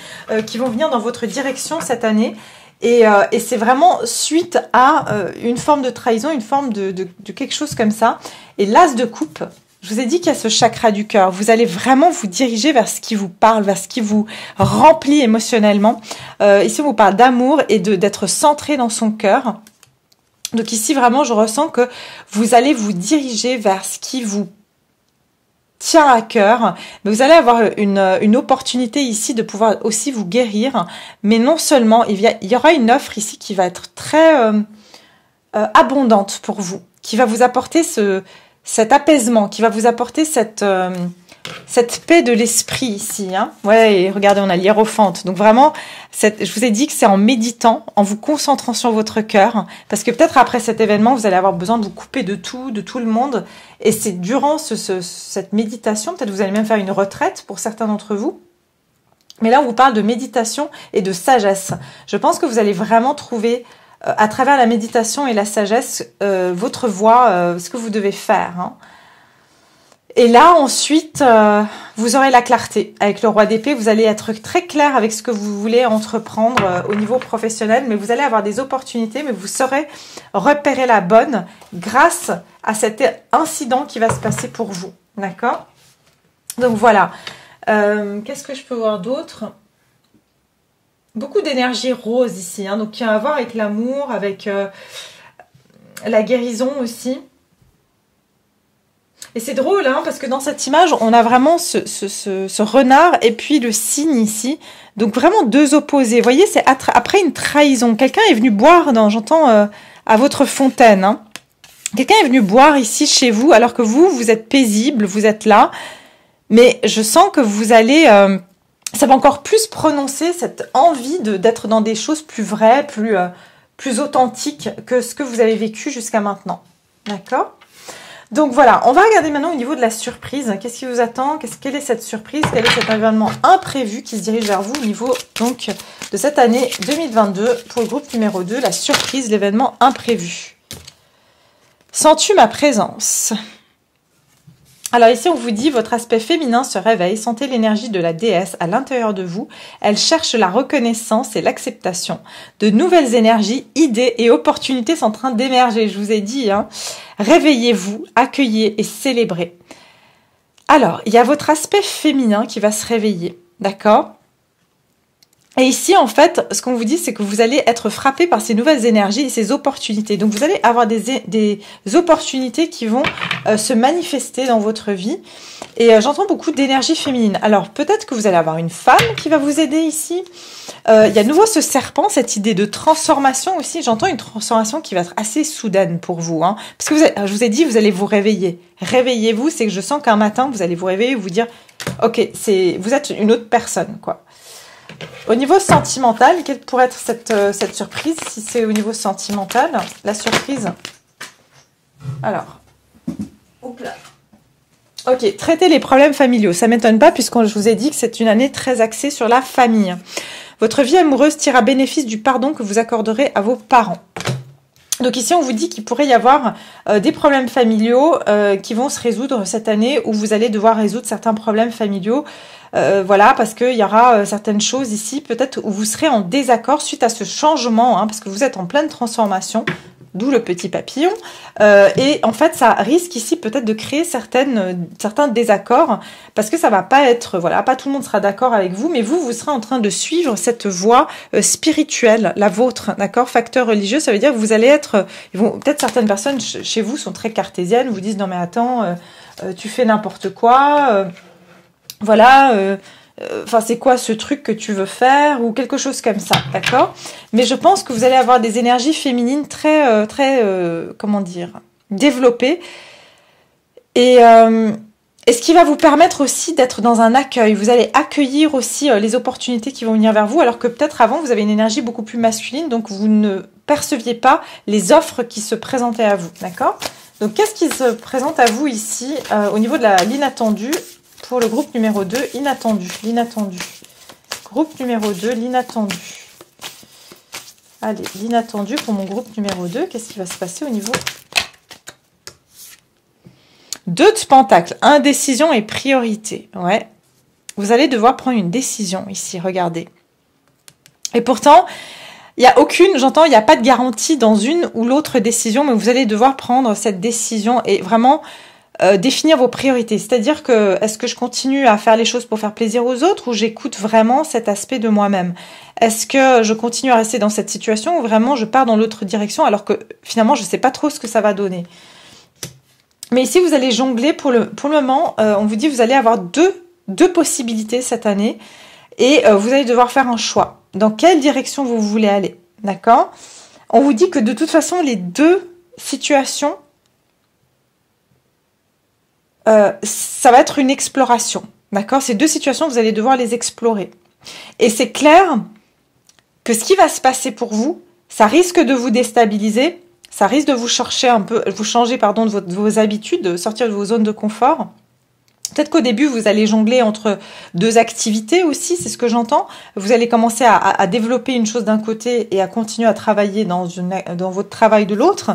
qui vont venir dans votre direction cette année, et c'est vraiment suite à une forme de trahison, une forme de quelque chose comme ça. Et l'as de coupe, je vous ai dit qu'il y a ce chakra du cœur. Vous allez vraiment vous diriger vers ce qui vous parle, vers ce qui vous remplit émotionnellement. Ici, on vous parle d'amour et d'être centré dans son cœur. Donc ici, vraiment, je ressens que vous allez vous diriger vers ce qui vous tient à cœur. Mais vous allez avoir une opportunité ici de pouvoir aussi vous guérir. Mais non seulement, il y aura une offre ici qui va être très abondante pour vous, qui va vous apporter cet apaisement, qui va vous apporter cette paix de l'esprit ici. Hein. Ouais, et regardez, on a l'hiérophante. Donc vraiment, je vous ai dit que c'est en méditant, en vous concentrant sur votre cœur, parce que peut-être après cet événement, vous allez avoir besoin de vous couper de tout le monde. Et c'est durant cette méditation, peut-être vous allez même faire une retraite pour certains d'entre vous. Mais là, on vous parle de méditation et de sagesse. Je pense que vous allez vraiment trouver... à travers la méditation et la sagesse, votre voie, ce que vous devez faire. Hein. Et là, ensuite, vous aurez la clarté. Avec le roi d'épée, vous allez être très clair avec ce que vous voulez entreprendre au niveau professionnel, mais vous allez avoir des opportunités, mais vous saurez repérer la bonne grâce à cet incident qui va se passer pour vous. D'accord? Donc voilà. Qu'est-ce que je peux voir d'autre? Beaucoup d'énergie rose ici, hein, donc qui a à voir avec l'amour, avec la guérison aussi. Et c'est drôle, hein, parce que dans cette image, on a vraiment ce renard et puis le cygne ici. Donc vraiment deux opposés. Vous voyez, c'est après une trahison. Quelqu'un est venu boire, j'entends, à votre fontaine. Hein. Quelqu'un est venu boire ici chez vous, alors que vous êtes paisible, vous êtes là. Mais je sens que vous allez... ça va encore plus prononcer cette envie d'être dans des choses plus vraies, plus authentiques que ce que vous avez vécu jusqu'à maintenant. D'accord? Donc voilà, on va regarder maintenant au niveau de la surprise. Qu'est-ce qui vous attend? Quelle est cette surprise? Quel est cet événement imprévu qui se dirige vers vous au niveau donc, de cette année 2022 pour le groupe numéro 2, la surprise, l'événement imprévu. Sens-tu ma présence? Alors ici, on vous dit, votre aspect féminin se réveille, sentez l'énergie de la déesse à l'intérieur de vous. Elle cherche la reconnaissance et l'acceptation. De nouvelles énergies, idées et opportunités sont en train d'émerger, je vous ai dit. Hein. Réveillez-vous, accueillez et célébrez. Alors, il y a votre aspect féminin qui va se réveiller, d'accord ? Et ici, en fait, ce qu'on vous dit, c'est que vous allez être frappé par ces nouvelles énergies et ces opportunités. Donc, vous allez avoir des opportunités qui vont se manifester dans votre vie. Et j'entends beaucoup d'énergie féminine. Alors, peut-être que vous allez avoir une femme qui va vous aider ici. Il y a de nouveau ce serpent, cette idée de transformation aussi. J'entends une transformation qui va être assez soudaine pour vous. Hein, parce que je vous ai dit, vous allez vous réveiller. Réveillez-vous, c'est que je sens qu'un matin, vous allez vous réveiller et vous dire, ok, vous êtes une autre personne, quoi. Au niveau sentimental, quelle pourrait être cette surprise si c'est au niveau sentimental? La surprise. Alors. Oups là. Ok, traiter les problèmes familiaux. Ça ne m'étonne pas puisque je vous ai dit que c'est une année très axée sur la famille. Votre vie amoureuse tire à bénéfice du pardon que vous accorderez à vos parents. Donc ici, on vous dit qu'il pourrait y avoir des problèmes familiaux qui vont se résoudre cette année, où vous allez devoir résoudre certains problèmes familiaux. Voilà, parce qu'il y aura certaines choses ici, peut-être où vous serez en désaccord suite à ce changement, hein, parce que vous êtes en pleine transformation, d'où le petit papillon. Et en fait, ça risque ici peut-être de créer certains désaccords, parce que ça va pas être, voilà, pas tout le monde sera d'accord avec vous, mais vous serez en train de suivre cette voie spirituelle, la vôtre, d'accord? Facteur religieux, ça veut dire que vous allez être, peut-être certaines personnes chez vous sont très cartésiennes, vous disent non mais attends, tu fais n'importe quoi, voilà. Enfin, c'est quoi ce truc que tu veux faire ou quelque chose comme ça, d'accord? Mais je pense que vous allez avoir des énergies féminines très, comment dire, développées. Et ce qui va vous permettre aussi d'être dans un accueil. Vous allez accueillir aussi les opportunités qui vont venir vers vous, alors que peut-être avant, vous avez une énergie beaucoup plus masculine, donc vous ne perceviez pas les offres qui se présentaient à vous, d'accord? Donc, qu'est-ce qui se présente à vous ici au niveau de l'inattendu? Pour le groupe numéro 2, l'inattendu. Groupe numéro 2, l'inattendu. Allez, l'inattendu pour mon groupe numéro 2. Qu'est-ce qui va se passer au niveau 2 de Pentacle, indécision et priorité. Ouais. Vous allez devoir prendre une décision ici, regardez. Et pourtant, il n'y a aucune, j'entends, il n'y a pas de garantie dans une ou l'autre décision, mais vous allez devoir prendre cette décision et vraiment définir vos priorités. C'est-à-dire que, est-ce que je continue à faire les choses pour faire plaisir aux autres ou j'écoute vraiment cet aspect de moi-même? Est-ce que je continue à rester dans cette situation ou vraiment je pars dans l'autre direction alors que finalement je ne sais pas trop ce que ça va donner? Mais ici, vous allez jongler pour le moment. On vous dit que vous allez avoir deux possibilités cette année et vous allez devoir faire un choix. Dans quelle direction vous voulez aller? D'accord? On vous dit que de toute façon, les deux situations, ça va être une exploration. D'accord? Ces deux situations, vous allez devoir les explorer. Et c'est clair que ce qui va se passer pour vous, ça risque de vous déstabiliser. Ça risque de vous changer de vos habitudes, de sortir de vos zones de confort. Peut-être qu'au début, vous allez jongler entre deux activités aussi, c'est ce que j'entends. Vous allez commencer à développer une chose d'un côté et à continuer à travailler dans votre travail de l'autre.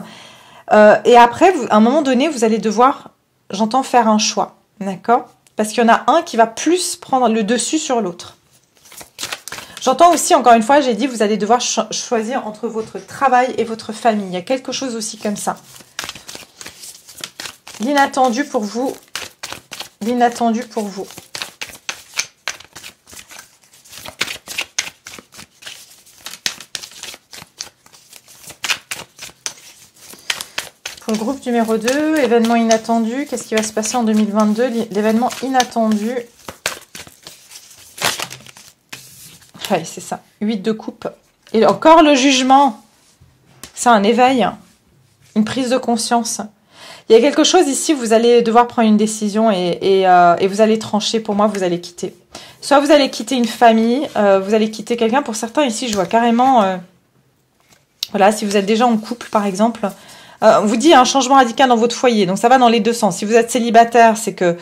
Et après, à un moment donné, vous allez devoir, j'entends, faire un choix. D'accord? Parce qu'il y en a un qui va plus prendre le dessus sur l'autre. J'entends aussi, encore une fois, j'ai dit, vous allez devoir choisir entre votre travail et votre famille. Il y a quelque chose aussi comme ça. L'inattendu pour vous. L'inattendu pour vous. Pour le groupe numéro 2, événement inattendu. Qu'est-ce qui va se passer en 2022? L'événement inattendu. Ouais, c'est ça. 8 de coupe. Et encore le jugement. C'est un éveil. Une prise de conscience. Il y a quelque chose ici, vous allez devoir prendre une décision et vous allez trancher. Pour moi, vous allez quitter. Soit vous allez quitter une famille, vous allez quitter quelqu'un. Pour certains, ici, je vois carrément... voilà, si vous êtes déjà en couple, par exemple... on vous dit un changement radical dans votre foyer. Donc, ça va dans les deux sens. Si vous êtes célibataire, c'est que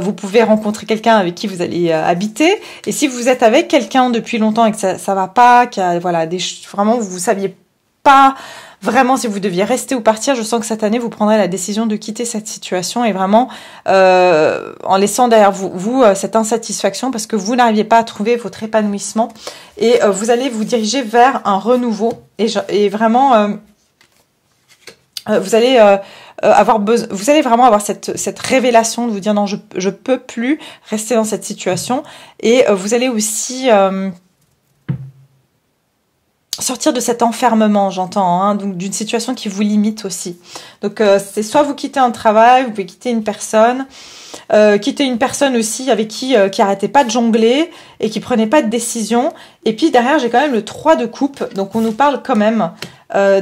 vous pouvez rencontrer quelqu'un avec qui vous allez habiter. Et si vous êtes avec quelqu'un depuis longtemps et que ça va pas, voilà, vraiment, vous saviez pas vraiment si vous deviez rester ou partir, je sens que cette année, vous prendrez la décision de quitter cette situation et vraiment en laissant derrière vous cette insatisfaction parce que vous n'arriviez pas à trouver votre épanouissement. Et vous allez vous diriger vers un renouveau. Et vraiment... vous allez vraiment avoir cette révélation de vous dire non, je peux plus rester dans cette situation et vous allez aussi sortir de cet enfermement, j'entends, hein, donc d'une situation qui vous limite aussi. Donc c'est soit vous quittez un travail, vous pouvez quitter une personne aussi avec qui arrêtait pas de jongler et qui prenait pas de décision. Et puis derrière j'ai quand même le 3 de coupe, donc on nous parle quand même ça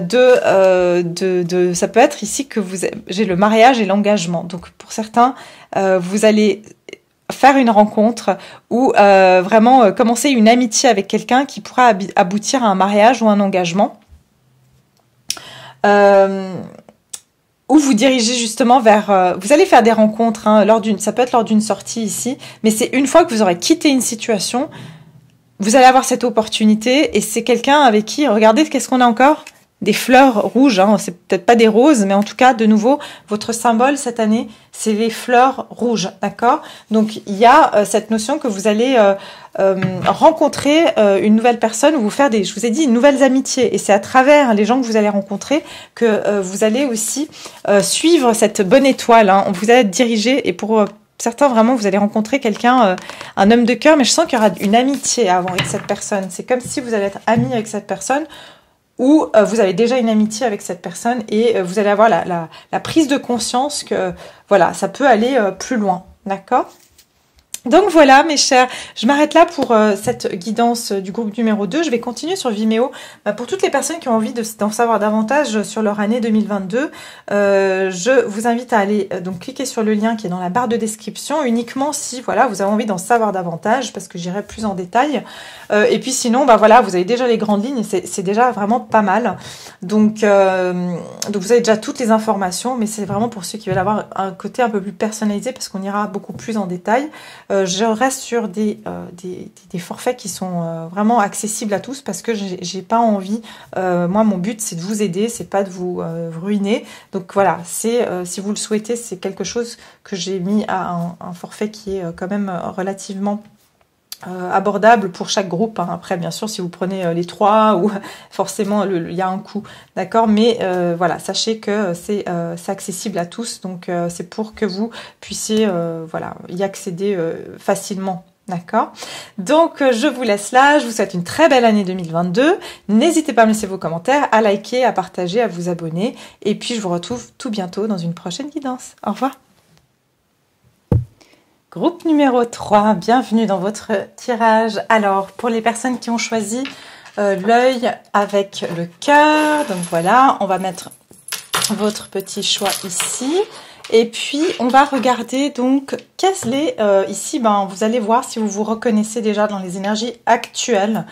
peut être ici que j'ai le mariage et l'engagement. Donc pour certains, vous allez faire une rencontre ou vraiment commencer une amitié avec quelqu'un qui pourra aboutir à un mariage ou un engagement. Ou vous dirigez justement vers... vous allez faire des rencontres, hein, ça peut être lors d'une sortie ici, mais c'est une fois que vous aurez quitté une situation, vous allez avoir cette opportunité et c'est quelqu'un avec qui... Regardez, qu'est-ce qu'on a encore ? des fleurs rouges, hein. C'est peut-être pas des roses, mais en tout cas, de nouveau, votre symbole cette année, c'est les fleurs rouges, d'accord? Donc, il y a cette notion que vous allez rencontrer une nouvelle personne, ou vous faire je vous ai dit, nouvelles amitiés. Et c'est à travers les gens que vous allez rencontrer que vous allez aussi suivre cette bonne étoile, hein. Vous allez être dirigé, et pour certains, vraiment, vous allez rencontrer quelqu'un, un homme de cœur, mais je sens qu'il y aura une amitié avant avec cette personne. C'est comme si vous allez être ami avec cette personne, ou vous avez déjà une amitié avec cette personne, et vous allez avoir la prise de conscience que, voilà, ça peut aller plus loin, d'accord? Donc voilà mes chers, je m'arrête là pour cette guidance du groupe numéro 2. Je vais continuer sur Vimeo. Pour toutes les personnes qui ont envie d'en savoir davantage sur leur année 2022, je vous invite à aller donc cliquer sur le lien qui est dans la barre de description, uniquement si voilà vous avez envie d'en savoir davantage, parce que j'irai plus en détail. Et puis sinon, voilà, vous avez déjà les grandes lignes, c'est déjà vraiment pas mal. Donc vous avez déjà toutes les informations, mais c'est vraiment pour ceux qui veulent avoir un côté un peu plus personnalisé, parce qu'on ira beaucoup plus en détail. Je reste sur des forfaits qui sont vraiment accessibles à tous, parce que j'ai pas envie, moi mon but c'est de vous aider, c'est pas de vous ruiner. Donc voilà, si vous le souhaitez, c'est quelque chose que j'ai mis à un forfait qui est quand même relativement abordable pour chaque groupe, hein. Après bien sûr si vous prenez les 3 ou forcément il y a un coût, d'accord, mais voilà, sachez que c'est accessible à tous, donc c'est pour que vous puissiez voilà y accéder facilement, d'accord. Donc je vous laisse là, je vous souhaite une très belle année 2022, n'hésitez pas à me laisser vos commentaires, à liker, à partager, à vous abonner, et puis je vous retrouve tout bientôt dans une prochaine guidance. Au revoir. Groupe numéro 3, bienvenue dans votre tirage. Alors, pour les personnes qui ont choisi l'œil avec le cœur, donc voilà, on va mettre votre petit choix ici. Et puis, on va regarder donc quelles les ici, vous allez voir si vous vous reconnaissez déjà dans les énergies actuelles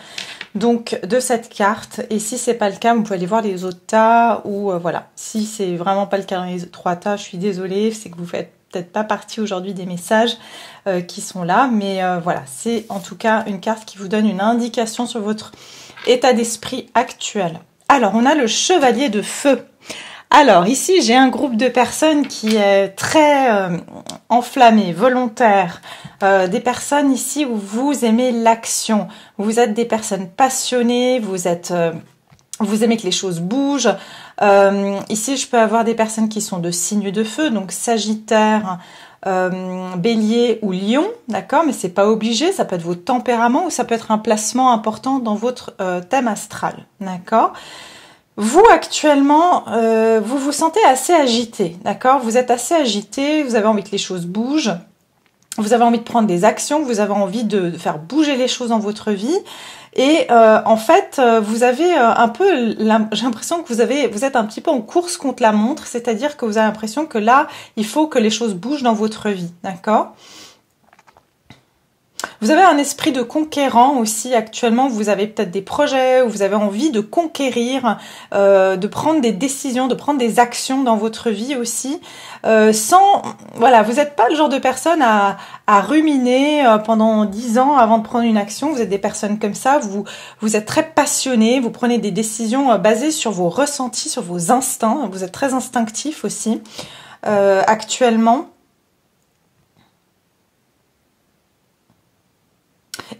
donc de cette carte. Et si c'est pas le cas, vous pouvez aller voir les autres tas, ou voilà. Si c'est vraiment pas le cas dans les 3 tas, je suis désolée, c'est que vous faites peut-être pas partie aujourd'hui des messages qui sont là, mais voilà, c'est en tout cas une carte qui vous donne une indication sur votre état d'esprit actuel. Alors, on a le chevalier de feu. Alors, ici, j'ai un groupe de personnes qui est très enflammé, volontaire. Des personnes ici où vous aimez l'action. Vous êtes des personnes passionnées, vous aimez que les choses bougent. Ici, je peux avoir des personnes qui sont de signes de feu, donc Sagittaire, Bélier ou Lion, d'accord, mais c'est pas obligé, ça peut être votre tempérament ou ça peut être un placement important dans votre thème astral, d'accord. Vous, actuellement, vous vous sentez assez agité, d'accord, vous êtes assez agité, vous avez envie que les choses bougent, vous avez envie de prendre des actions, vous avez envie de faire bouger les choses dans votre vie. Et en fait, vous avez un peu, j'ai l'impression que vous êtes un petit peu en course contre la montre, c'est-à-dire que vous avez l'impression que là, il faut que les choses bougent dans votre vie, d'accord ? Vous avez un esprit de conquérant aussi actuellement, vous avez peut-être des projets où vous avez envie de conquérir, de prendre des décisions, de prendre des actions dans votre vie aussi, voilà, vous n'êtes pas le genre de personne à ruminer pendant 10 ans avant de prendre une action, vous êtes des personnes comme ça, vous êtes très passionnés, vous prenez des décisions basées sur vos ressentis, sur vos instincts, vous êtes très instinctif aussi actuellement.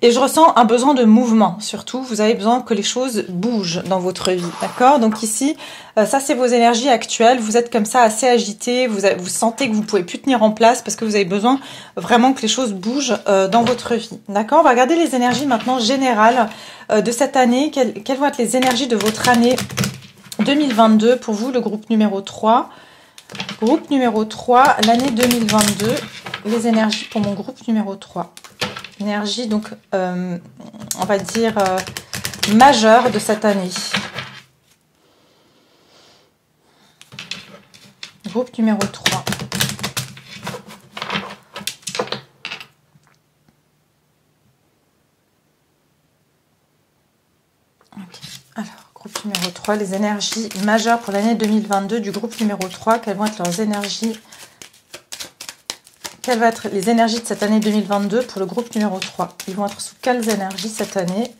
Et je ressens un besoin de mouvement, surtout, vous avez besoin que les choses bougent dans votre vie, d'accord? Donc ici, ça c'est vos énergies actuelles, vous êtes comme ça assez agité, vous sentez que vous pouvez plus tenir en place parce que vous avez besoin vraiment que les choses bougent dans votre vie, d'accord? On va regarder les énergies maintenant générales de cette année, quelles vont être les énergies de votre année 2022 pour vous, le groupe numéro 3. Groupe numéro 3, l'année 2022, les énergies pour mon groupe numéro 3. Énergie, donc, on va dire, majeure de cette année. Groupe numéro 3. Okay. Alors, groupe numéro 3, les énergies majeures pour l'année 2022 du groupe numéro 3. Quelles vont être leurs énergies? Quelles vont être les énergies de cette année 2022 pour le groupe numéro 3? Ils vont être sous quelles énergies cette année?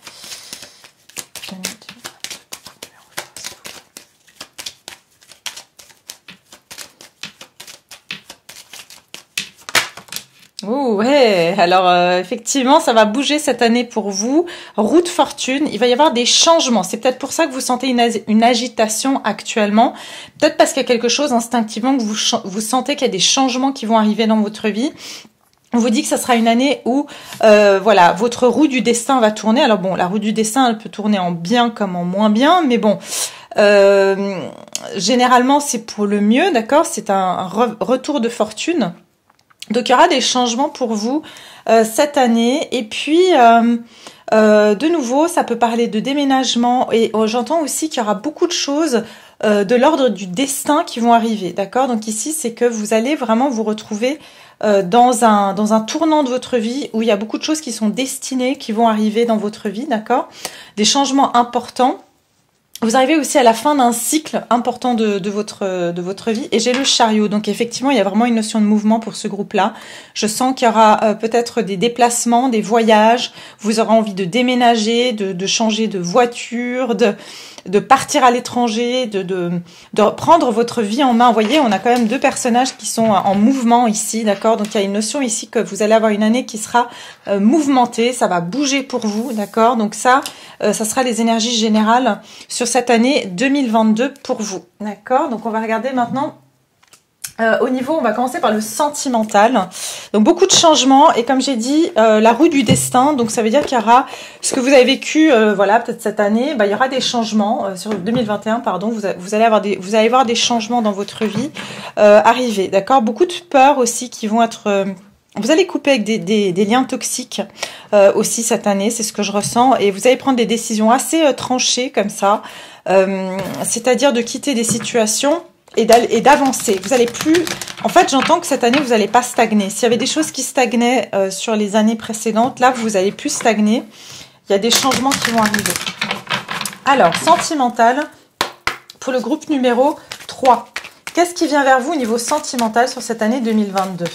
Oh ouais, alors effectivement, ça va bouger cette année pour vous. Roue de fortune, il va y avoir des changements. C'est peut-être pour ça que vous sentez une agitation actuellement. Peut-être parce qu'il y a quelque chose instinctivement que vous sentez qu'il y a des changements qui vont arriver dans votre vie. On vous dit que ça sera une année où voilà, votre roue du destin va tourner. Alors bon, la roue du destin, elle peut tourner en bien comme en moins bien, mais bon, généralement c'est pour le mieux, d'accord? C'est un retour de fortune. Donc il y aura des changements pour vous cette année. Et puis de nouveau, ça peut parler de déménagement. Et j'entends aussi qu'il y aura beaucoup de choses de l'ordre du destin qui vont arriver. D'accord? Donc ici, c'est que vous allez vraiment vous retrouver dans un tournant de votre vie où il y a beaucoup de choses qui sont destinées, qui vont arriver dans votre vie. D'accord? Des changements importants. Vous arrivez aussi à la fin d'un cycle important de votre vie. Et j'ai le chariot. Donc effectivement, il y a vraiment une notion de mouvement pour ce groupe-là. Je sens qu'il y aura peut-être des déplacements, des voyages. Vous aurez envie de déménager, de changer de voiture, de partir à l'étranger, de prendre votre vie en main. Vous voyez, on a quand même deux personnages qui sont en mouvement ici, d'accord? Donc il y a une notion ici que vous allez avoir une année qui sera mouvementée, ça va bouger pour vous, d'accord? Donc ça sera les énergies générales sur cette année 2022 pour vous, d'accord? Donc on va regarder maintenant au niveau, on va commencer par le sentimental. Donc beaucoup de changements et comme j'ai dit, la roue du destin. Donc ça veut dire qu'il y aura ce que vous avez vécu, voilà, peut-être cette année. Il y aura des changements sur 2021, pardon. Vous allez voir des changements dans votre vie arriver, d'accord. Beaucoup de peurs aussi qui vont être. Vous allez couper avec des liens toxiques aussi cette année, c'est ce que je ressens. Et vous allez prendre des décisions assez tranchées comme ça, c'est-à-dire de quitter des situations et d'avancer. Vous allez plus. En fait, j'entends que cette année, vous n'allez pas stagner. S'il y avait des choses qui stagnaient sur les années précédentes, là, vous n'allez plus stagner. Il y a des changements qui vont arriver. Alors, sentimental, pour le groupe numéro 3. Qu'est-ce qui vient vers vous au niveau sentimental sur cette année 2022 ?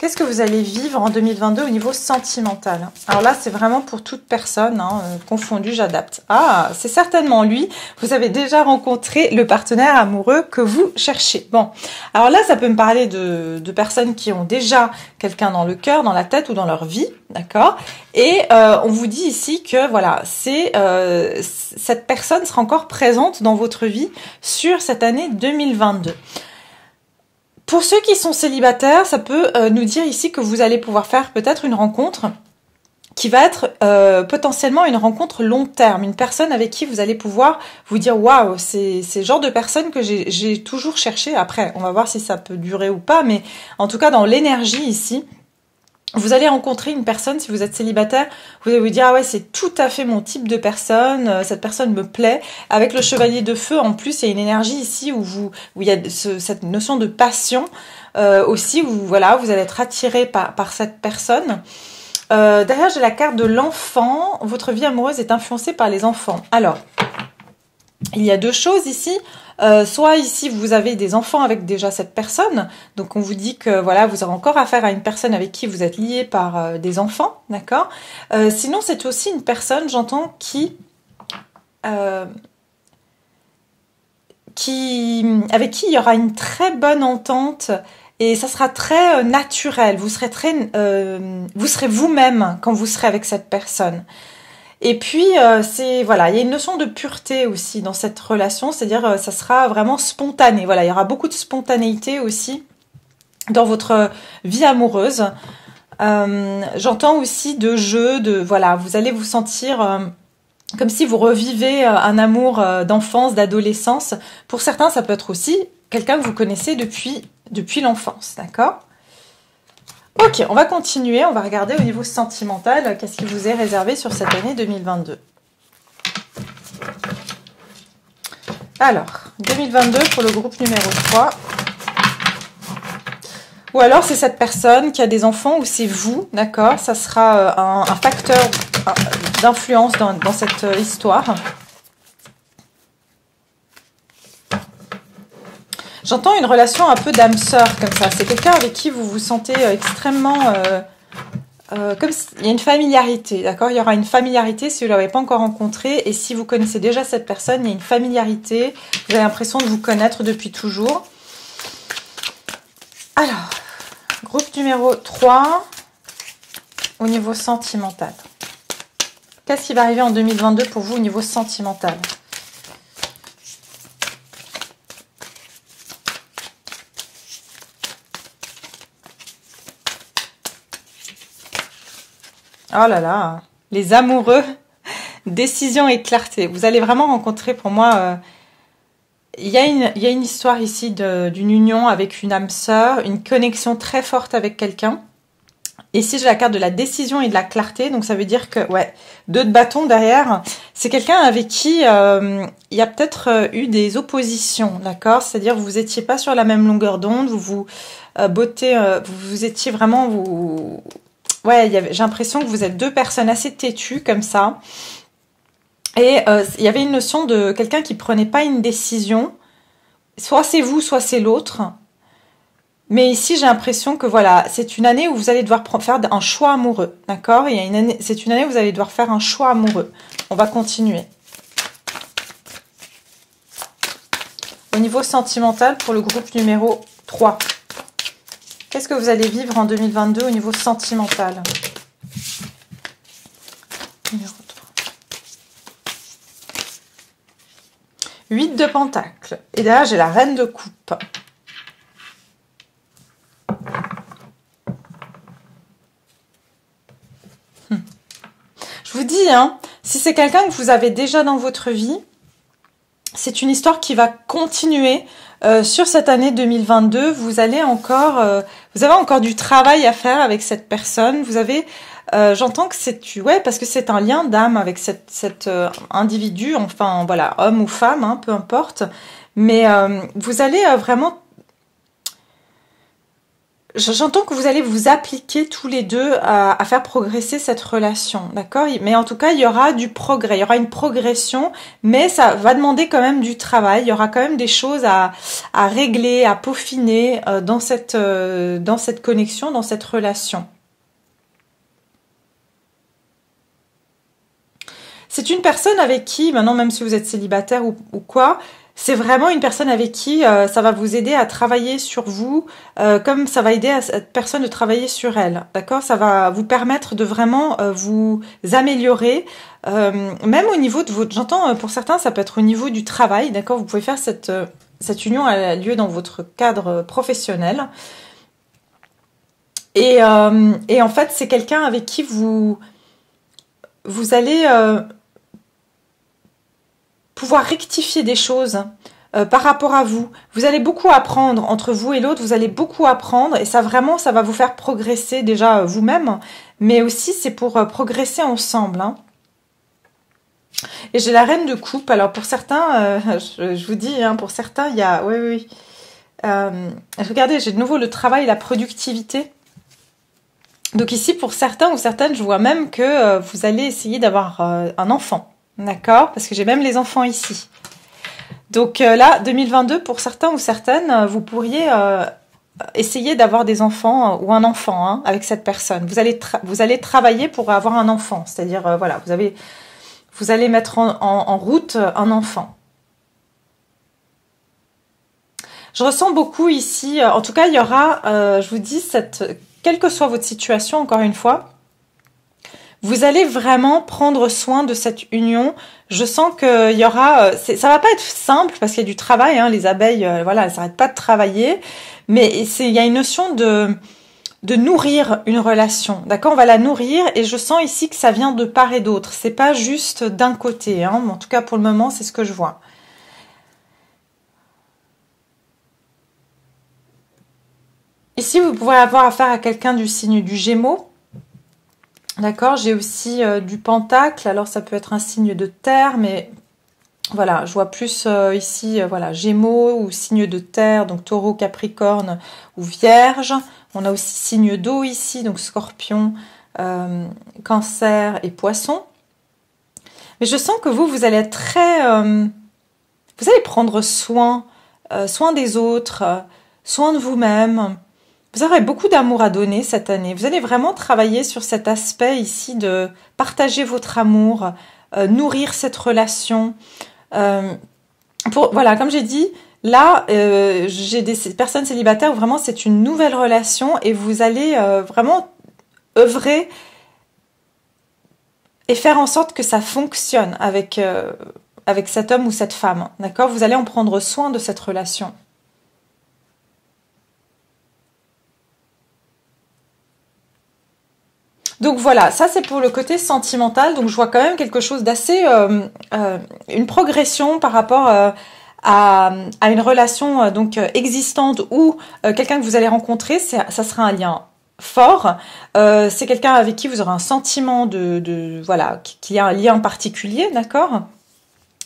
Qu'est-ce que vous allez vivre en 2022 au niveau sentimental? Alors là, c'est vraiment pour toute personne, confondue, j'adapte. Ah, c'est certainement lui. Vous avez déjà rencontré le partenaire amoureux que vous cherchez. Bon, alors là, ça peut me parler de personnes qui ont déjà quelqu'un dans le cœur, dans la tête ou dans leur vie, d'accord? Et on vous dit ici que voilà, cette personne sera encore présente dans votre vie sur cette année 2022. Pour ceux qui sont célibataires, ça peut nous dire ici que vous allez pouvoir faire peut-être une rencontre qui va être potentiellement une rencontre long terme, une personne avec qui vous allez pouvoir vous dire waouh, c'est le genre de personne que j'ai toujours cherché. Après, on va voir si ça peut durer ou pas, mais en tout cas dans l'énergie ici, vous allez rencontrer une personne, si vous êtes célibataire, vous allez vous dire, ah ouais, c'est tout à fait mon type de personne, cette personne me plaît. Avec le chevalier de feu, en plus, il y a une énergie ici où il y a cette notion de passion aussi, où voilà, vous allez être attiré par cette personne. Derrière, j'ai la carte de l'enfant. Votre vie amoureuse est influencée par les enfants. Alors, il y a deux choses ici. Soit ici vous avez des enfants avec déjà cette personne, donc on vous dit que voilà, vous aurez encore affaire à une personne avec qui vous êtes lié par des enfants, d'accord. Sinon c'est aussi une personne, j'entends, avec qui il y aura une très bonne entente et ça sera très naturel. Vous serez vous-même quand vous serez avec cette personne. Et puis, voilà, il y a une notion de pureté aussi dans cette relation, c'est-à-dire ça sera vraiment spontané. Voilà, il y aura beaucoup de spontanéité aussi dans votre vie amoureuse. J'entends aussi de jeu, voilà, vous allez vous sentir comme si vous revivez un amour d'enfance, d'adolescence. Pour certains, ça peut être aussi quelqu'un que vous connaissez depuis l'enfance, d'accord ? Ok, on va continuer, on va regarder au niveau sentimental, qu'est-ce qui vous est réservé sur cette année 2022. Alors, 2022 pour le groupe numéro 3. Ou alors c'est cette personne qui a des enfants ou c'est vous, d'accord? Ça sera un facteur d'influence dans cette histoire. J'entends une relation un peu d'âme sœur comme ça. C'est quelqu'un avec qui vous vous sentez extrêmement... comme il y a une familiarité, d'accord? Il y aura une familiarité si vous ne l'avez pas encore rencontré. Et si vous connaissez déjà cette personne, il y a une familiarité. Vous avez l'impression de vous connaître depuis toujours. Alors, Groupe numéro 3, au niveau sentimental. Qu'est-ce qui va arriver en 2022 pour vous au niveau sentimental? Oh là là, les amoureux, décision et clarté. Vous allez vraiment rencontrer, pour moi, il y a une histoire ici d'une union avec une âme sœur, une connexion très forte avec quelqu'un. Ici, j'ai la carte de la décision et de la clarté, donc ça veut dire que, ouais, 2 de bâton derrière, c'est quelqu'un avec qui il y a peut-être eu des oppositions, d'accord? C'est-à-dire vous étiez pas sur la même longueur d'onde, vous étiez vraiment, ouais, j'ai l'impression que vous êtes 2 personnes assez têtues comme ça. Et il y avait une notion de quelqu'un qui prenait pas une décision. Soit c'est vous, soit c'est l'autre. Mais ici, j'ai l'impression que voilà, c'est une année où vous allez devoir faire un choix amoureux. D'accord? C'est une année où vous allez devoir faire un choix amoureux. On va continuer. Au niveau sentimental, pour le groupe numéro 3. Qu'est-ce que vous allez vivre en 2022 au niveau sentimental? Numéro 3. 8 de pentacles. Et derrière, j'ai la reine de coupe. Je vous dis, hein, si c'est quelqu'un que vous avez déjà dans votre vie, c'est une histoire qui va continuer sur cette année 2022. Vous avez encore du travail à faire avec cette personne. Vous avez, j'entends que ouais, parce que c'est un lien d'âme avec cet individu, enfin voilà, homme ou femme, hein, peu importe. Mais vous allez vraiment, j'entends que vous allez vous appliquer tous les deux à faire progresser cette relation, d'accord? Mais en tout cas, il y aura du progrès, il y aura une progression, mais ça va demander quand même du travail. Il y aura quand même des choses à régler, à peaufiner dans cette connexion, dans cette relation. C'est une personne avec qui, maintenant même si vous êtes célibataire ou quoi, c'est vraiment une personne avec qui ça va vous aider à travailler sur vous, comme ça va aider à cette personne de travailler sur elle, d'accord? Ça va vous permettre de vraiment vous améliorer, même au niveau de votre... J'entends, pour certains, ça peut être au niveau du travail, d'accord? Vous pouvez faire cette union a lieu dans votre cadre professionnel. Et en fait, c'est quelqu'un avec qui vous allez... pouvoir rectifier des choses par rapport à vous. Vous allez beaucoup apprendre entre vous et l'autre, vous allez beaucoup apprendre et ça vraiment, ça va vous faire progresser déjà vous-même, mais aussi c'est pour progresser ensemble. Hein. Et j'ai la reine de coupe, alors pour certains, je vous dis, hein, pour certains, il y a... Oui. Regardez, j'ai de nouveau le travail et la productivité. Donc ici, pour certains ou certaines, je vois même que vous allez essayer d'avoir un enfant. D'accord? Parce que j'ai même les enfants ici. Donc là, 2022, pour certains ou certaines, vous pourriez essayer d'avoir des enfants ou un enfant hein, avec cette personne. Vous allez travailler pour avoir un enfant. C'est-à-dire, voilà, vous allez mettre en route un enfant. Je ressens beaucoup ici, en tout cas, il y aura, je vous dis, quelle que soit votre situation, encore une fois, vous allez vraiment prendre soin de cette union. Je sens qu'il y aura... ça va pas être simple parce qu'il y a du travail. Hein, les abeilles, voilà, elles s'arrêtent pas de travailler. Mais il y a une notion de nourrir une relation. D'accord? On va la nourrir et je sens ici que ça vient de part et d'autre. C'est pas juste d'un côté. Hein, en tout cas, pour le moment, c'est ce que je vois. Ici, vous pourrez avoir affaire à quelqu'un du signe du Gémeaux. D'accord, j'ai aussi du pentacle, alors ça peut être un signe de terre, mais voilà, je vois plus ici, voilà, Gémeaux ou signe de terre, donc Taureau, Capricorne ou Vierge. On a aussi signe d'eau ici, donc Scorpion, Cancer et Poisson. Mais je sens que vous allez être très... vous allez prendre soin des autres, soin de vous-même. Vous aurez beaucoup d'amour à donner cette année. Vous allez vraiment travailler sur cet aspect ici de partager votre amour, nourrir cette relation. Voilà, comme j'ai dit, Là, j'ai des personnes célibataires où vraiment c'est une nouvelle relation et vous allez vraiment œuvrer et faire en sorte que ça fonctionne avec cet homme ou cette femme. D'accord? Vous allez en prendre soin de cette relation. Donc voilà, ça c'est pour le côté sentimental. Donc je vois quand même quelque chose d'assez... une progression par rapport à une relation existante ou quelqu'un que vous allez rencontrer. Ça sera un lien fort. C'est quelqu'un avec qui vous aurez un sentiment voilà, qu'il y a un lien particulier, d'accord?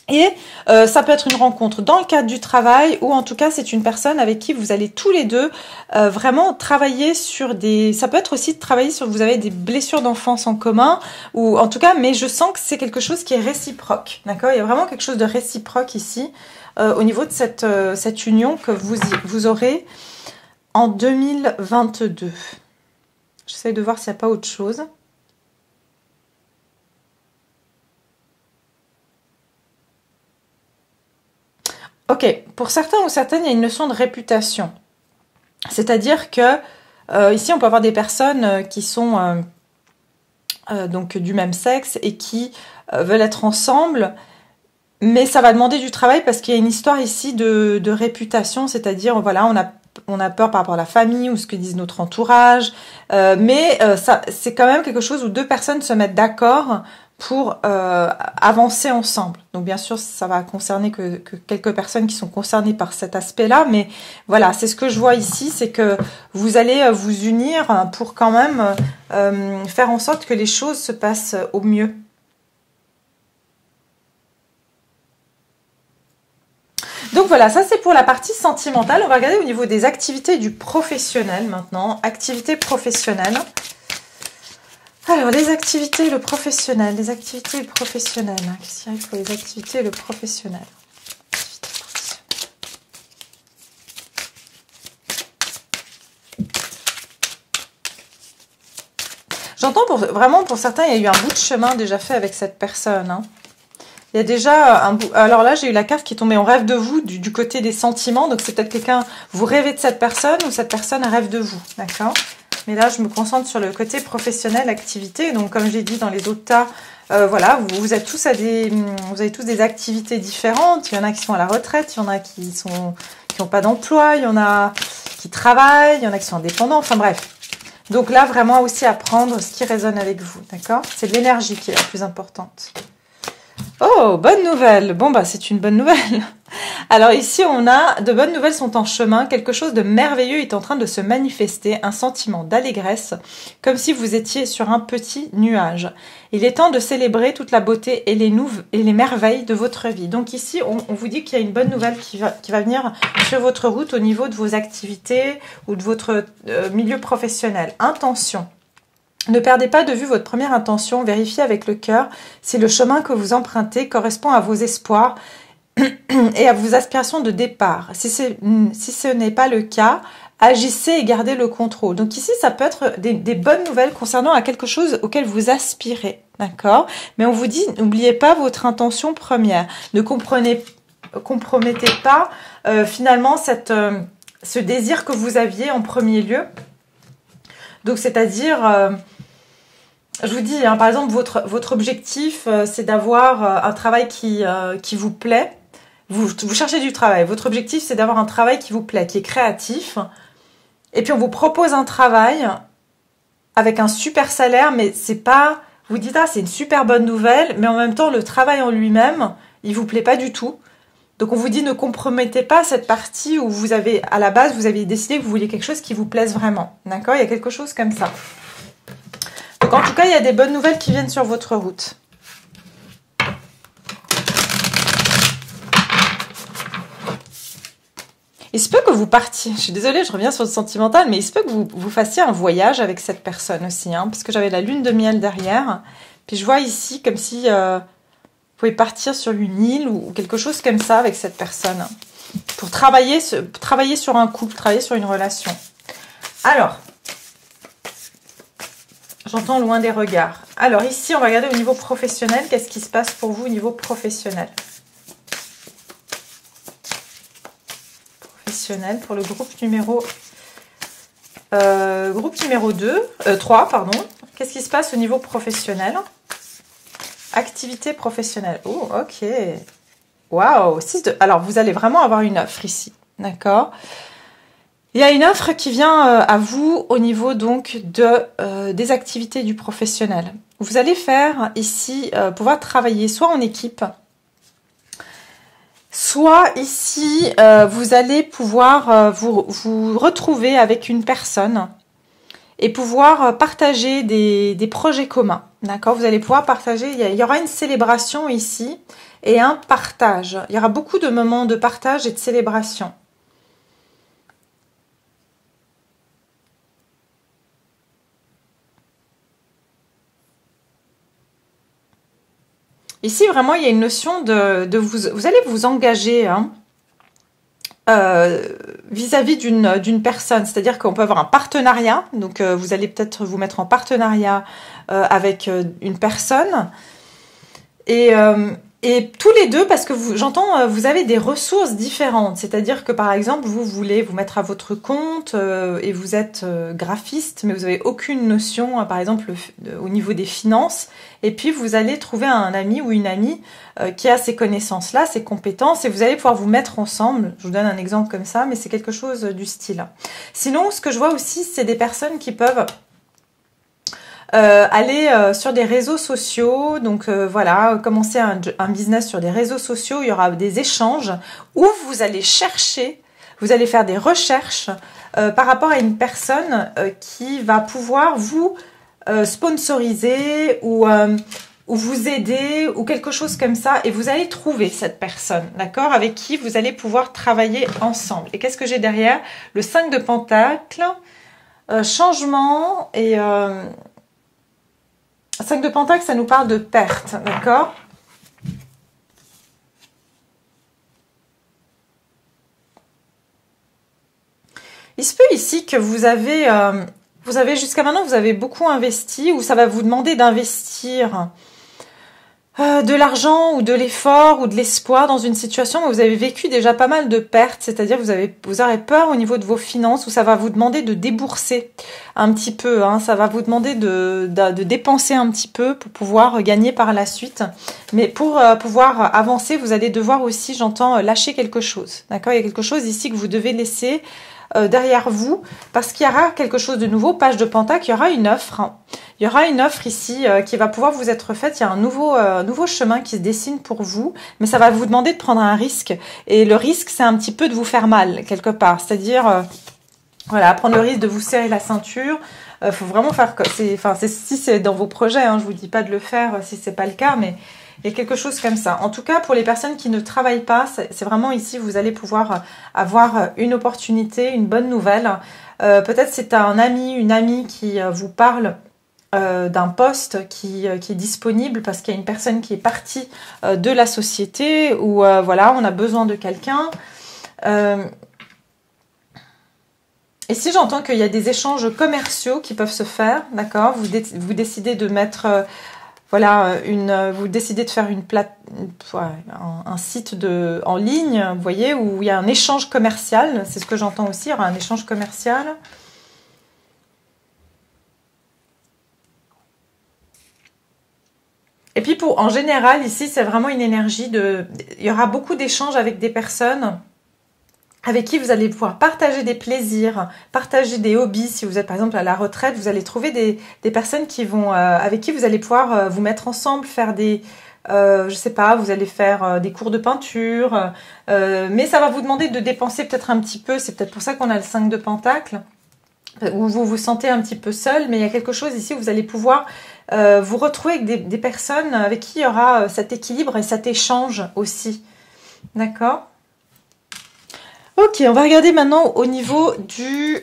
Et ça peut être une rencontre dans le cadre du travail ou en tout cas c'est une personne avec qui vous allez tous les deux vraiment travailler sur des... Ça peut être aussi de travailler sur... Vous avez des blessures d'enfance en commun ou en tout cas, mais je sens que c'est quelque chose qui est réciproque, d'accord? Il y a vraiment quelque chose de réciproque ici au niveau de cette union que vous aurez en 2022. J'essaie de voir s'il n'y a pas autre chose. Ok, pour certains ou certaines, il y a une notion de réputation. C'est-à-dire que ici, on peut avoir des personnes qui sont donc du même sexe et qui veulent être ensemble, mais ça va demander du travail parce qu'il y a une histoire ici de réputation, c'est-à-dire voilà, on a peur par rapport à la famille ou ce que disent notre entourage, mais ça, c'est quand même quelque chose où deux personnes se mettent d'accord pour avancer ensemble. Donc bien sûr, ça va concerner que quelques personnes qui sont concernées par cet aspect-là, mais voilà, c'est ce que je vois ici, c'est que vous allez vous unir pour quand même faire en sorte que les choses se passent au mieux. Donc voilà, ça c'est pour la partie sentimentale. On va regarder au niveau des activités du professionnel maintenant. Activités professionnelles. Alors, les activités et le professionnel. Les activités et le professionnel. Qu'est-ce qu'il y a pour les activités et le professionnel? J'entends vraiment pour certains, il y a eu un bout de chemin déjà fait avec cette personne. Hein. Il y a déjà un bout... Alors là, j'ai eu la carte qui est tombée. On rêve de vous du côté des sentiments. Donc, c'est peut-être quelqu'un... Vous rêvez de cette personne ou cette personne rêve de vous. D'accord? Mais là, je me concentre sur le côté professionnel, activité. Donc, comme j'ai dit dans les autres tas, voilà, vous êtes tous vous avez tous des activités différentes. Il y en a qui sont à la retraite, il y en a qui n'ont pas d'emploi, il y en a qui travaillent, il y en a qui sont indépendants. Enfin bref. Donc là, vraiment aussi apprendre ce qui résonne avec vous. D'accord? C'est l'énergie qui est la plus importante. Oh, bonne nouvelle. Bon, bah, c'est une bonne nouvelle. Alors ici, on a de bonnes nouvelles sont en chemin. Quelque chose de merveilleux est en train de se manifester. Un sentiment d'allégresse, comme si vous étiez sur un petit nuage. Il est temps de célébrer toute la beauté et les merveilles de votre vie. Donc ici, on vous dit qu'il y a une bonne nouvelle qui va venir sur votre route au niveau de vos activités ou de votre milieu professionnel. Intention. Ne perdez pas de vue votre première intention, vérifiez avec le cœur si le chemin que vous empruntez correspond à vos espoirs et à vos aspirations de départ. Si ce n'est pas le cas, agissez et gardez le contrôle. Donc ici, ça peut être des bonnes nouvelles concernant à quelque chose auquel vous aspirez, d'accord? Mais on vous dit, n'oubliez pas votre intention première. Ne compromettez pas finalement ce désir que vous aviez en premier lieu. Donc c'est-à-dire... je vous dis, hein, par exemple, votre objectif, c'est d'avoir un travail qui vous plaît. Vous cherchez du travail. Votre objectif, c'est d'avoir un travail qui vous plaît, qui est créatif. Et puis, on vous propose un travail avec un super salaire, mais c'est pas... Vous dites, ah, c'est une super bonne nouvelle, mais en même temps, le travail en lui-même, il vous plaît pas du tout. Donc, on vous dit, ne compromettez pas cette partie où à la base, vous aviez décidé que vous vouliez quelque chose qui vous plaise vraiment. D'accord? Il y a quelque chose comme ça. Donc en tout cas, il y a des bonnes nouvelles qui viennent sur votre route. Il se peut que vous partiez, je suis désolée, je reviens sur le sentimental, mais il se peut que vous fassiez un voyage avec cette personne aussi, hein, parce que j'avais la lune de miel derrière. Puis je vois ici comme si vous pouvez partir sur une île ou quelque chose comme ça avec cette personne. Pour travailler sur un couple, travailler sur une relation. Alors... J'entends loin des regards. Alors ici, on va regarder au niveau professionnel. Qu'est-ce qui se passe pour vous au niveau professionnel? professionnel pour le groupe numéro 3, pardon. Qu'est-ce qui se passe au niveau professionnel? Activité professionnelle. Oh, ok. Waouh, 6 de... Alors, vous allez vraiment avoir une offre ici, d'accord? Il y a une offre qui vient à vous au niveau donc des activités du professionnel. Vous allez faire ici, pouvoir travailler soit en équipe, soit ici, vous allez pouvoir vous retrouver avec une personne et pouvoir partager des projets communs. D'accord? Vous allez pouvoir partager, il y aura une célébration ici et un partage. Il y aura beaucoup de moments de partage et de célébration. Ici, vraiment, il y a une notion de vous allez vous engager hein, vis-à-vis d'une personne. C'est-à-dire qu'on peut avoir un partenariat. Donc, vous allez peut-être vous mettre en partenariat avec une personne. Et tous les deux, parce que j'entends, vous avez des ressources différentes. C'est-à-dire que, par exemple, vous voulez vous mettre à votre compte et vous êtes graphiste, mais vous n'avez aucune notion, par exemple, au niveau des finances. Et puis, vous allez trouver un ami ou une amie qui a ces connaissances-là, ces compétences, et vous allez pouvoir vous mettre ensemble. Je vous donne un exemple comme ça, mais c'est quelque chose du style. Sinon, ce que je vois aussi, c'est des personnes qui peuvent... aller sur des réseaux sociaux, donc voilà, commencer un business sur des réseaux sociaux, il y aura des échanges où vous allez chercher, vous allez faire des recherches par rapport à une personne qui va pouvoir vous sponsoriser ou vous aider ou quelque chose comme ça, et vous allez trouver cette personne, d'accord, avec qui vous allez pouvoir travailler ensemble. Et qu'est-ce que j'ai derrière? Le 5 de Pentacles, changement et... 5 de Pentacles, ça nous parle de perte, d'accord? Il se peut ici que vous avez jusqu'à maintenant, vous avez beaucoup investi, ou ça va vous demander d'investir de l'argent ou de l'effort ou de l'espoir dans une situation où vous avez vécu déjà pas mal de pertes, c'est-à-dire vous aurez peur au niveau de vos finances, où ça va vous demander de débourser un petit peu, hein, ça va vous demander de dépenser un petit peu pour pouvoir gagner par la suite. Mais pour pouvoir avancer, vous allez devoir aussi, j'entends, lâcher quelque chose. D'accord? Il y a quelque chose ici que vous devez laisser derrière vous, parce qu'il y aura quelque chose de nouveau. Page de Pentacle, il y aura une offre. Il y aura une offre ici qui va pouvoir vous être faite. Il y a un nouveau chemin qui se dessine pour vous, mais ça va vous demander de prendre un risque. Et le risque, c'est un petit peu de vous faire mal, quelque part. C'est-à-dire, voilà, prendre le risque de vous serrer la ceinture. Faut vraiment faire... si c'est dans vos projets, hein, je vous dis pas de le faire si c'est pas le cas, mais... il y a quelque chose comme ça. En tout cas, pour les personnes qui ne travaillent pas, c'est vraiment ici, vous allez pouvoir avoir une opportunité, une bonne nouvelle. Peut-être c'est un ami, une amie qui vous parle d'un poste qui est disponible parce qu'il y a une personne qui est partie de la société, ou voilà, on a besoin de quelqu'un. Ici, j'entends qu'il y a des échanges commerciaux qui peuvent se faire, d'accord? Vous décidez de mettre... voilà, vous décidez de faire un site en ligne, vous voyez, où il y a un échange commercial. C'est ce que j'entends aussi, il y aura un échange commercial. Et puis, en général, ici, c'est vraiment une énergie il y aura beaucoup d'échanges avec des personnes avec qui vous allez pouvoir partager des plaisirs, partager des hobbies. Si vous êtes par exemple à la retraite, vous allez trouver des personnes avec qui vous allez pouvoir vous mettre ensemble, faire je sais pas, vous allez faire des cours de peinture, mais ça va vous demander de dépenser peut-être un petit peu. C'est peut-être pour ça qu'on a le 5 de Pentacles, où vous vous sentez un petit peu seul, mais il y a quelque chose ici où vous allez pouvoir vous retrouver avec des personnes avec qui il y aura cet équilibre et cet échange aussi. D'accord ? Ok, on va regarder maintenant au niveau de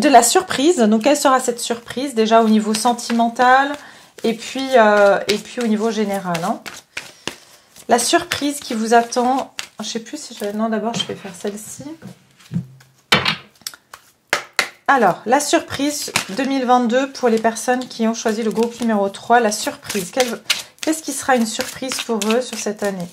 la surprise. Donc, quelle sera cette surprise déjà au niveau sentimental et puis au niveau général, hein. La surprise qui vous attend. Je sais plus si non, d'abord, je vais faire celle-ci. Alors, la surprise 2022 pour les personnes qui ont choisi le groupe numéro 3. La surprise. Qu'est-ce qui sera une surprise pour eux sur cette année ?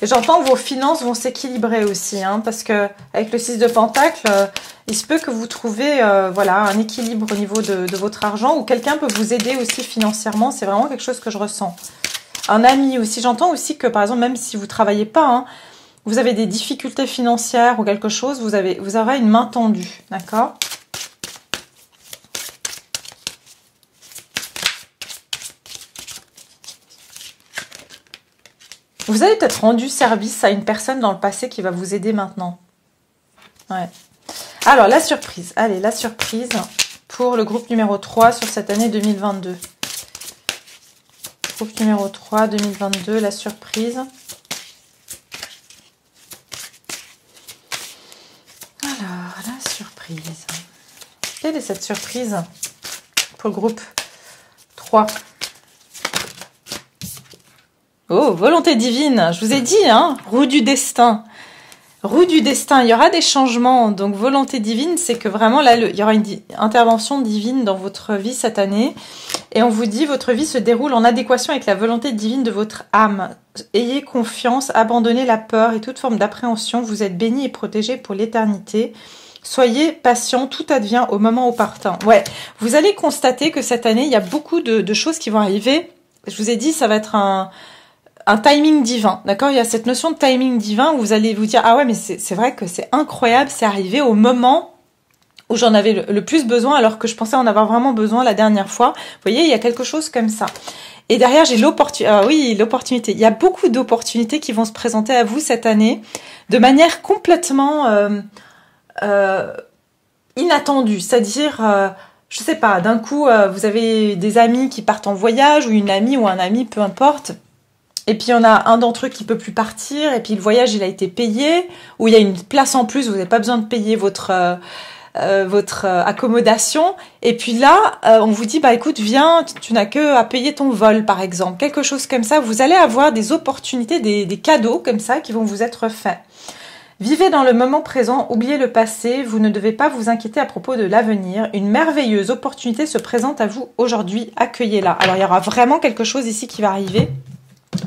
Et j'entends que vos finances vont s'équilibrer aussi, hein, parce que avec le 6 de Pentacle, il se peut que vous trouviez voilà, un équilibre au niveau de votre argent, ou quelqu'un peut vous aider aussi financièrement. C'est vraiment quelque chose que je ressens. Un ami aussi. J'entends aussi que, par exemple, même si vous travaillez pas, hein, vous avez des difficultés financières ou quelque chose, vous aurez une main tendue, d'accord? Vous avez peut-être rendu service à une personne dans le passé qui va vous aider maintenant. Ouais. Alors, la surprise. Allez, la surprise pour le groupe numéro 3 sur cette année 2022. Groupe numéro 3, 2022, la surprise. Alors, la surprise. Quelle est cette surprise pour le groupe 3? Oh, volonté divine, je vous ai dit, hein, roue du destin. Roue du destin, il y aura des changements. Donc, volonté divine, c'est que vraiment, là, il y aura une intervention divine dans votre vie cette année. Et on vous dit, votre vie se déroule en adéquation avec la volonté divine de votre âme. Ayez confiance, abandonnez la peur et toute forme d'appréhension. Vous êtes bénis et protégés pour l'éternité. Soyez patient, tout advient au moment opportun. Ouais, vous allez constater que cette année, il y a beaucoup de choses qui vont arriver. Je vous ai dit, ça va être un timing divin, d'accord? Il y a cette notion de timing divin où vous allez vous dire, ah ouais, mais c'est vrai que c'est incroyable, c'est arrivé au moment où j'en avais le plus besoin, alors que je pensais en avoir vraiment besoin la dernière fois. Vous voyez, il y a quelque chose comme ça. Et derrière, j'ai l'opportunité. Ah oui, l'opportunité. Il y a beaucoup d'opportunités qui vont se présenter à vous cette année de manière complètement inattendue. C'est-à-dire, je sais pas, d'un coup, vous avez des amis qui partent en voyage, ou une amie ou un ami, peu importe. Et puis, il y en a un d'entre eux qui peut plus partir, et puis le voyage, il a été payé, ou il y a une place en plus, vous n'avez pas besoin de payer votre accommodation. Et puis là, on vous dit, bah écoute, viens, tu n'as que à payer ton vol, par exemple. Quelque chose comme ça. Vous allez avoir des opportunités, des cadeaux comme ça qui vont vous être faits. Vivez dans le moment présent, oubliez le passé, vous ne devez pas vous inquiéter à propos de l'avenir. Une merveilleuse opportunité se présente à vous aujourd'hui, accueillez-la. Alors, il y aura vraiment quelque chose ici qui va arriver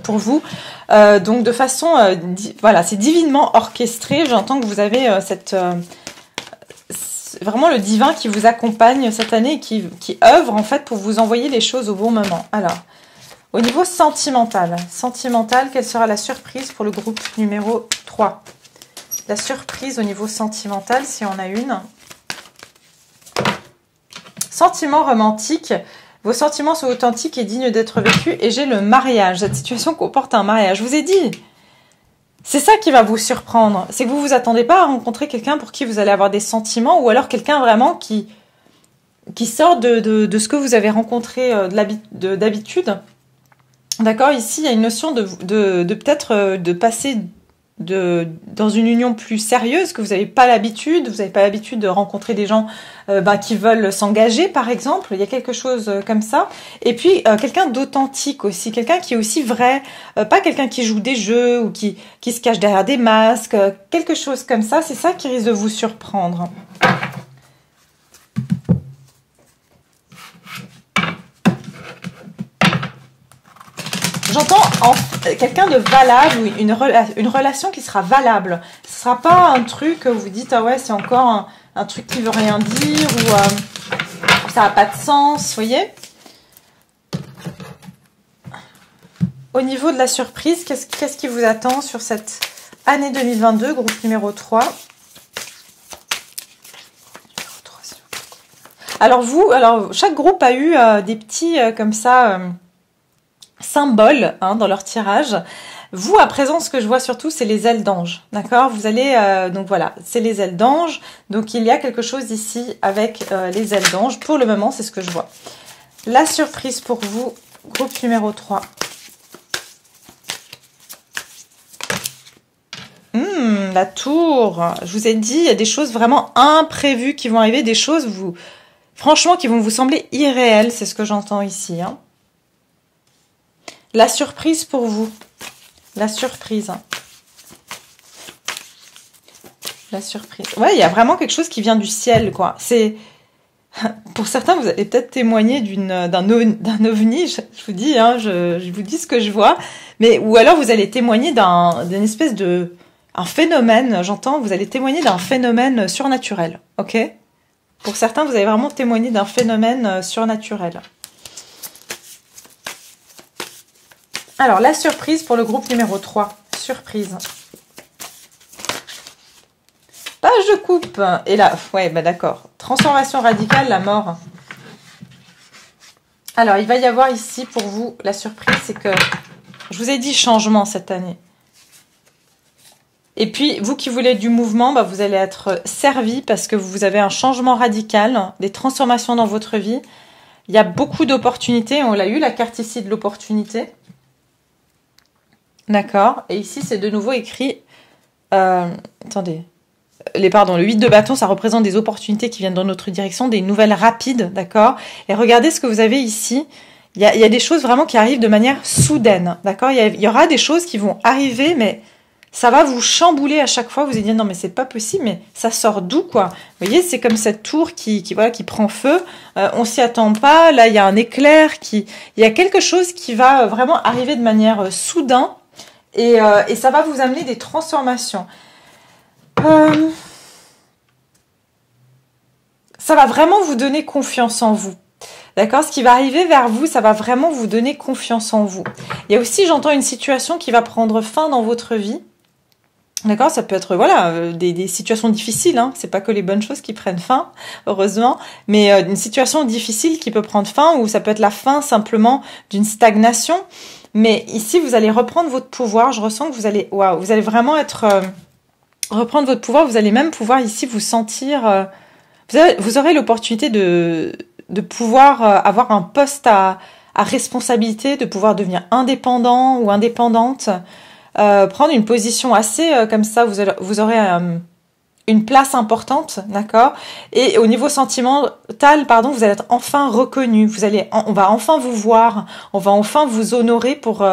pour vous, donc de façon, voilà, c'est divinement orchestré. J'entends que vous avez vraiment le divin qui vous accompagne cette année et qui œuvre en fait pour vous envoyer les choses au bon moment. Alors, au niveau sentimental, quelle sera la surprise pour le groupe numéro 3? La surprise au niveau sentimental, si on a une. Sentiment romantique. Vos sentiments sont authentiques et dignes d'être vécus. Et j'ai le mariage. Cette situation comporte un mariage. Je vous ai dit, c'est ça qui va vous surprendre. C'est que vous vous attendez pas à rencontrer quelqu'un pour qui vous allez avoir des sentiments, ou alors quelqu'un vraiment qui sort de ce que vous avez rencontré d'habitude. D'accord, ici, il y a une notion de peut-être de passer dans une union plus sérieuse, que vous n'avez pas l'habitude. Vous n'avez pas l'habitude de rencontrer des gens qui veulent s'engager, par exemple. Il y a quelque chose comme ça. Et puis, quelqu'un d'authentique aussi. Quelqu'un qui est aussi vrai. Pas quelqu'un qui joue des jeux ou qui se cache derrière des masques. Quelque chose comme ça. C'est ça qui risque de vous surprendre. J'entends quelqu'un de valable, ou une relation qui sera valable. Ce ne sera pas un truc que vous dites, ah ouais, c'est encore un truc qui veut rien dire, ou ça n'a pas de sens, vous voyez. Au niveau de la surprise, qu'est-ce qui vous attend sur cette année 2022, groupe numéro 3? Alors chaque groupe a eu des petits, comme ça... symboles dans leur tirage. Vous, à présent, ce que je vois surtout, c'est les ailes d'ange. D'accord? Vous allez... donc voilà, c'est les ailes d'ange. Donc il y a quelque chose ici avec les ailes d'ange. Pour le moment, c'est ce que je vois. La surprise pour vous, groupe numéro 3. La tour. Je vous ai dit, il y a des choses vraiment imprévues qui vont arriver. Des choses, franchement, qui vont vous sembler irréelles. C'est ce que j'entends ici, hein. La surprise pour vous. La surprise. La surprise. Ouais, il y a vraiment quelque chose qui vient du ciel, quoi. C'est... Pour certains, vous allez peut-être témoigner d'un ovni. Je vous dis, hein, je vous dis ce que je vois. Mais, ou alors vous allez témoigner d'une espèce de... un phénomène, j'entends, vous allez témoigner d'un phénomène surnaturel, ok? Pour certains, vous allez vraiment témoigner d'un phénomène surnaturel. Alors, la surprise pour le groupe numéro 3. Surprise. Page de coupe. Et là, ouais, bah d'accord. Transformation radicale, la mort. Alors, il va y avoir ici pour vous, la surprise, c'est que je vous ai dit changement cette année. Et puis, vous qui voulez du mouvement, bah, vous allez être servi parce que vous avez un changement radical, des transformations dans votre vie. Il y a beaucoup d'opportunités. On l'a eu, la carte ici de l'opportunité. D'accord. Et ici, c'est de nouveau écrit... attendez. Le 8 de bâton, ça représente des opportunités qui viennent dans notre direction, des nouvelles rapides, d'accord? Et regardez ce que vous avez ici. Il y a des choses vraiment qui arrivent de manière soudaine, d'accord? Il y aura des choses qui vont arriver, mais ça va vous chambouler à chaque fois. Vous allez dire, non, mais c'est pas possible, mais ça sort d'où, quoi? Vous voyez, c'est comme cette tour qui prend feu. On s'y attend pas. Là, il y a un éclair il y a quelque chose qui va vraiment arriver de manière soudain. Et ça va vous amener des transformations. Ça va vraiment vous donner confiance en vous. D'accord? Ce qui va arriver vers vous, ça va vraiment vous donner confiance en vous. Il y a aussi, j'entends, une situation qui va prendre fin dans votre vie. D'accord? Ça peut être, voilà, des situations difficiles, hein. C'est pas que les bonnes choses qui prennent fin, heureusement. Mais une situation difficile qui peut prendre fin, ou ça peut être la fin simplement d'une stagnation. Mais ici, vous allez reprendre votre pouvoir. Je ressens que vous allez vraiment être... reprendre votre pouvoir. Vous allez même pouvoir ici vous sentir... vous aurez l'opportunité de pouvoir avoir un poste à responsabilité, de pouvoir devenir indépendant ou indépendante, prendre une position assez comme ça. Vous aurez une place importante, d'accord? Et au niveau sentimental, pardon, vous allez être enfin reconnu. On va enfin vous voir, on va enfin vous honorer pour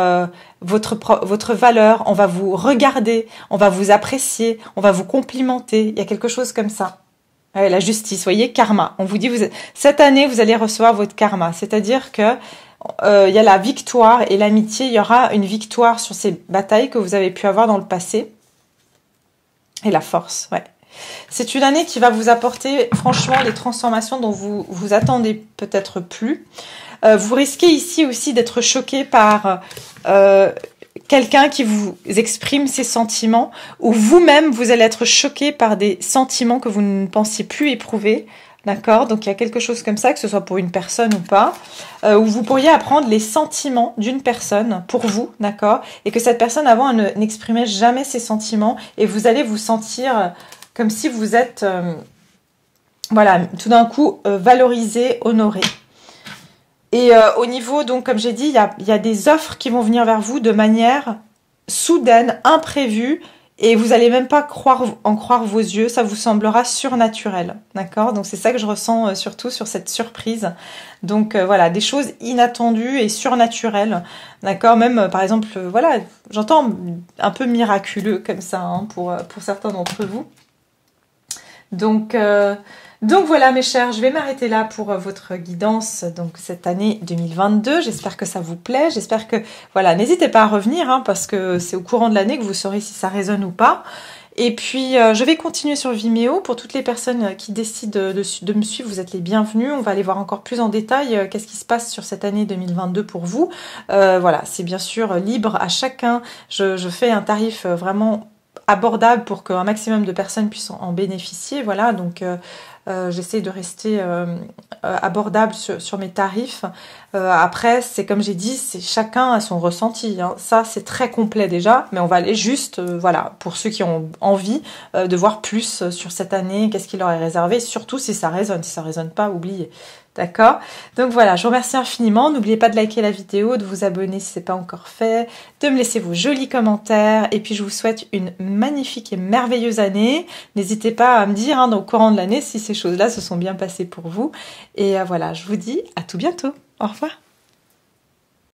votre valeur. On va vous regarder, on va vous apprécier, on va vous complimenter. Il y a quelque chose comme ça. Ouais, la justice, voyez, karma. On vous dit, cette année, vous allez recevoir votre karma. C'est-à-dire que il y a la victoire et l'amitié. Il y aura une victoire sur ces batailles que vous avez pu avoir dans le passé. Et la force, ouais. C'est une année qui va vous apporter, franchement, les transformations dont vous attendez peut-être plus. Vous risquez ici aussi d'être choqué par quelqu'un qui vous exprime ses sentiments, ou vous-même, vous allez être choqué par des sentiments que vous ne pensiez plus éprouver. D'accord? Donc, il y a quelque chose comme ça, que ce soit pour une personne ou pas, où vous pourriez apprendre les sentiments d'une personne pour vous, d'accord? Et que cette personne avant n'exprimait jamais ses sentiments, et vous allez vous sentir comme si vous êtes, voilà, tout d'un coup, valorisé, honoré. Et au niveau, donc, comme j'ai dit, il y a des offres qui vont venir vers vous de manière soudaine, imprévue, et vous n'allez même pas en croire vos yeux, ça vous semblera surnaturel, d'accord? Donc c'est ça que je ressens surtout sur cette surprise. Donc voilà, des choses inattendues et surnaturelles, d'accord? Même par exemple, voilà, j'entends un peu miraculeux comme ça, hein, pour certains d'entre vous. Donc voilà mes chers, je vais m'arrêter là pour votre guidance donc cette année 2022. J'espère que ça vous plaît, j'espère que voilà, n'hésitez pas à revenir hein, parce que c'est au courant de l'année que vous saurez si ça résonne ou pas. Et puis je vais continuer sur Vimeo pour toutes les personnes qui décident de me suivre, vous êtes les bienvenus. On va aller voir encore plus en détail qu'est-ce qui se passe sur cette année 2022 pour vous. Voilà, c'est bien sûr libre à chacun. Je fais un tarif vraiment abordable pour qu'un maximum de personnes puissent en bénéficier. Voilà, donc j'essaie de rester abordable sur mes tarifs. Après, c'est comme j'ai dit, c'est chacun a son ressenti. Hein. Ça, c'est très complet déjà, mais on va aller juste, voilà, pour ceux qui ont envie de voir plus sur cette année, qu'est-ce qui leur est réservé, surtout si ça résonne. Si ça résonne pas, oubliez. D'accord? Donc voilà, je vous remercie infiniment. N'oubliez pas de liker la vidéo, de vous abonner si ce n'est pas encore fait, de me laisser vos jolis commentaires. Et puis je vous souhaite une magnifique et merveilleuse année. N'hésitez pas à me dire hein, au courant de l'année si ces choses-là se sont bien passées pour vous. Et voilà, je vous dis à tout bientôt. Au revoir.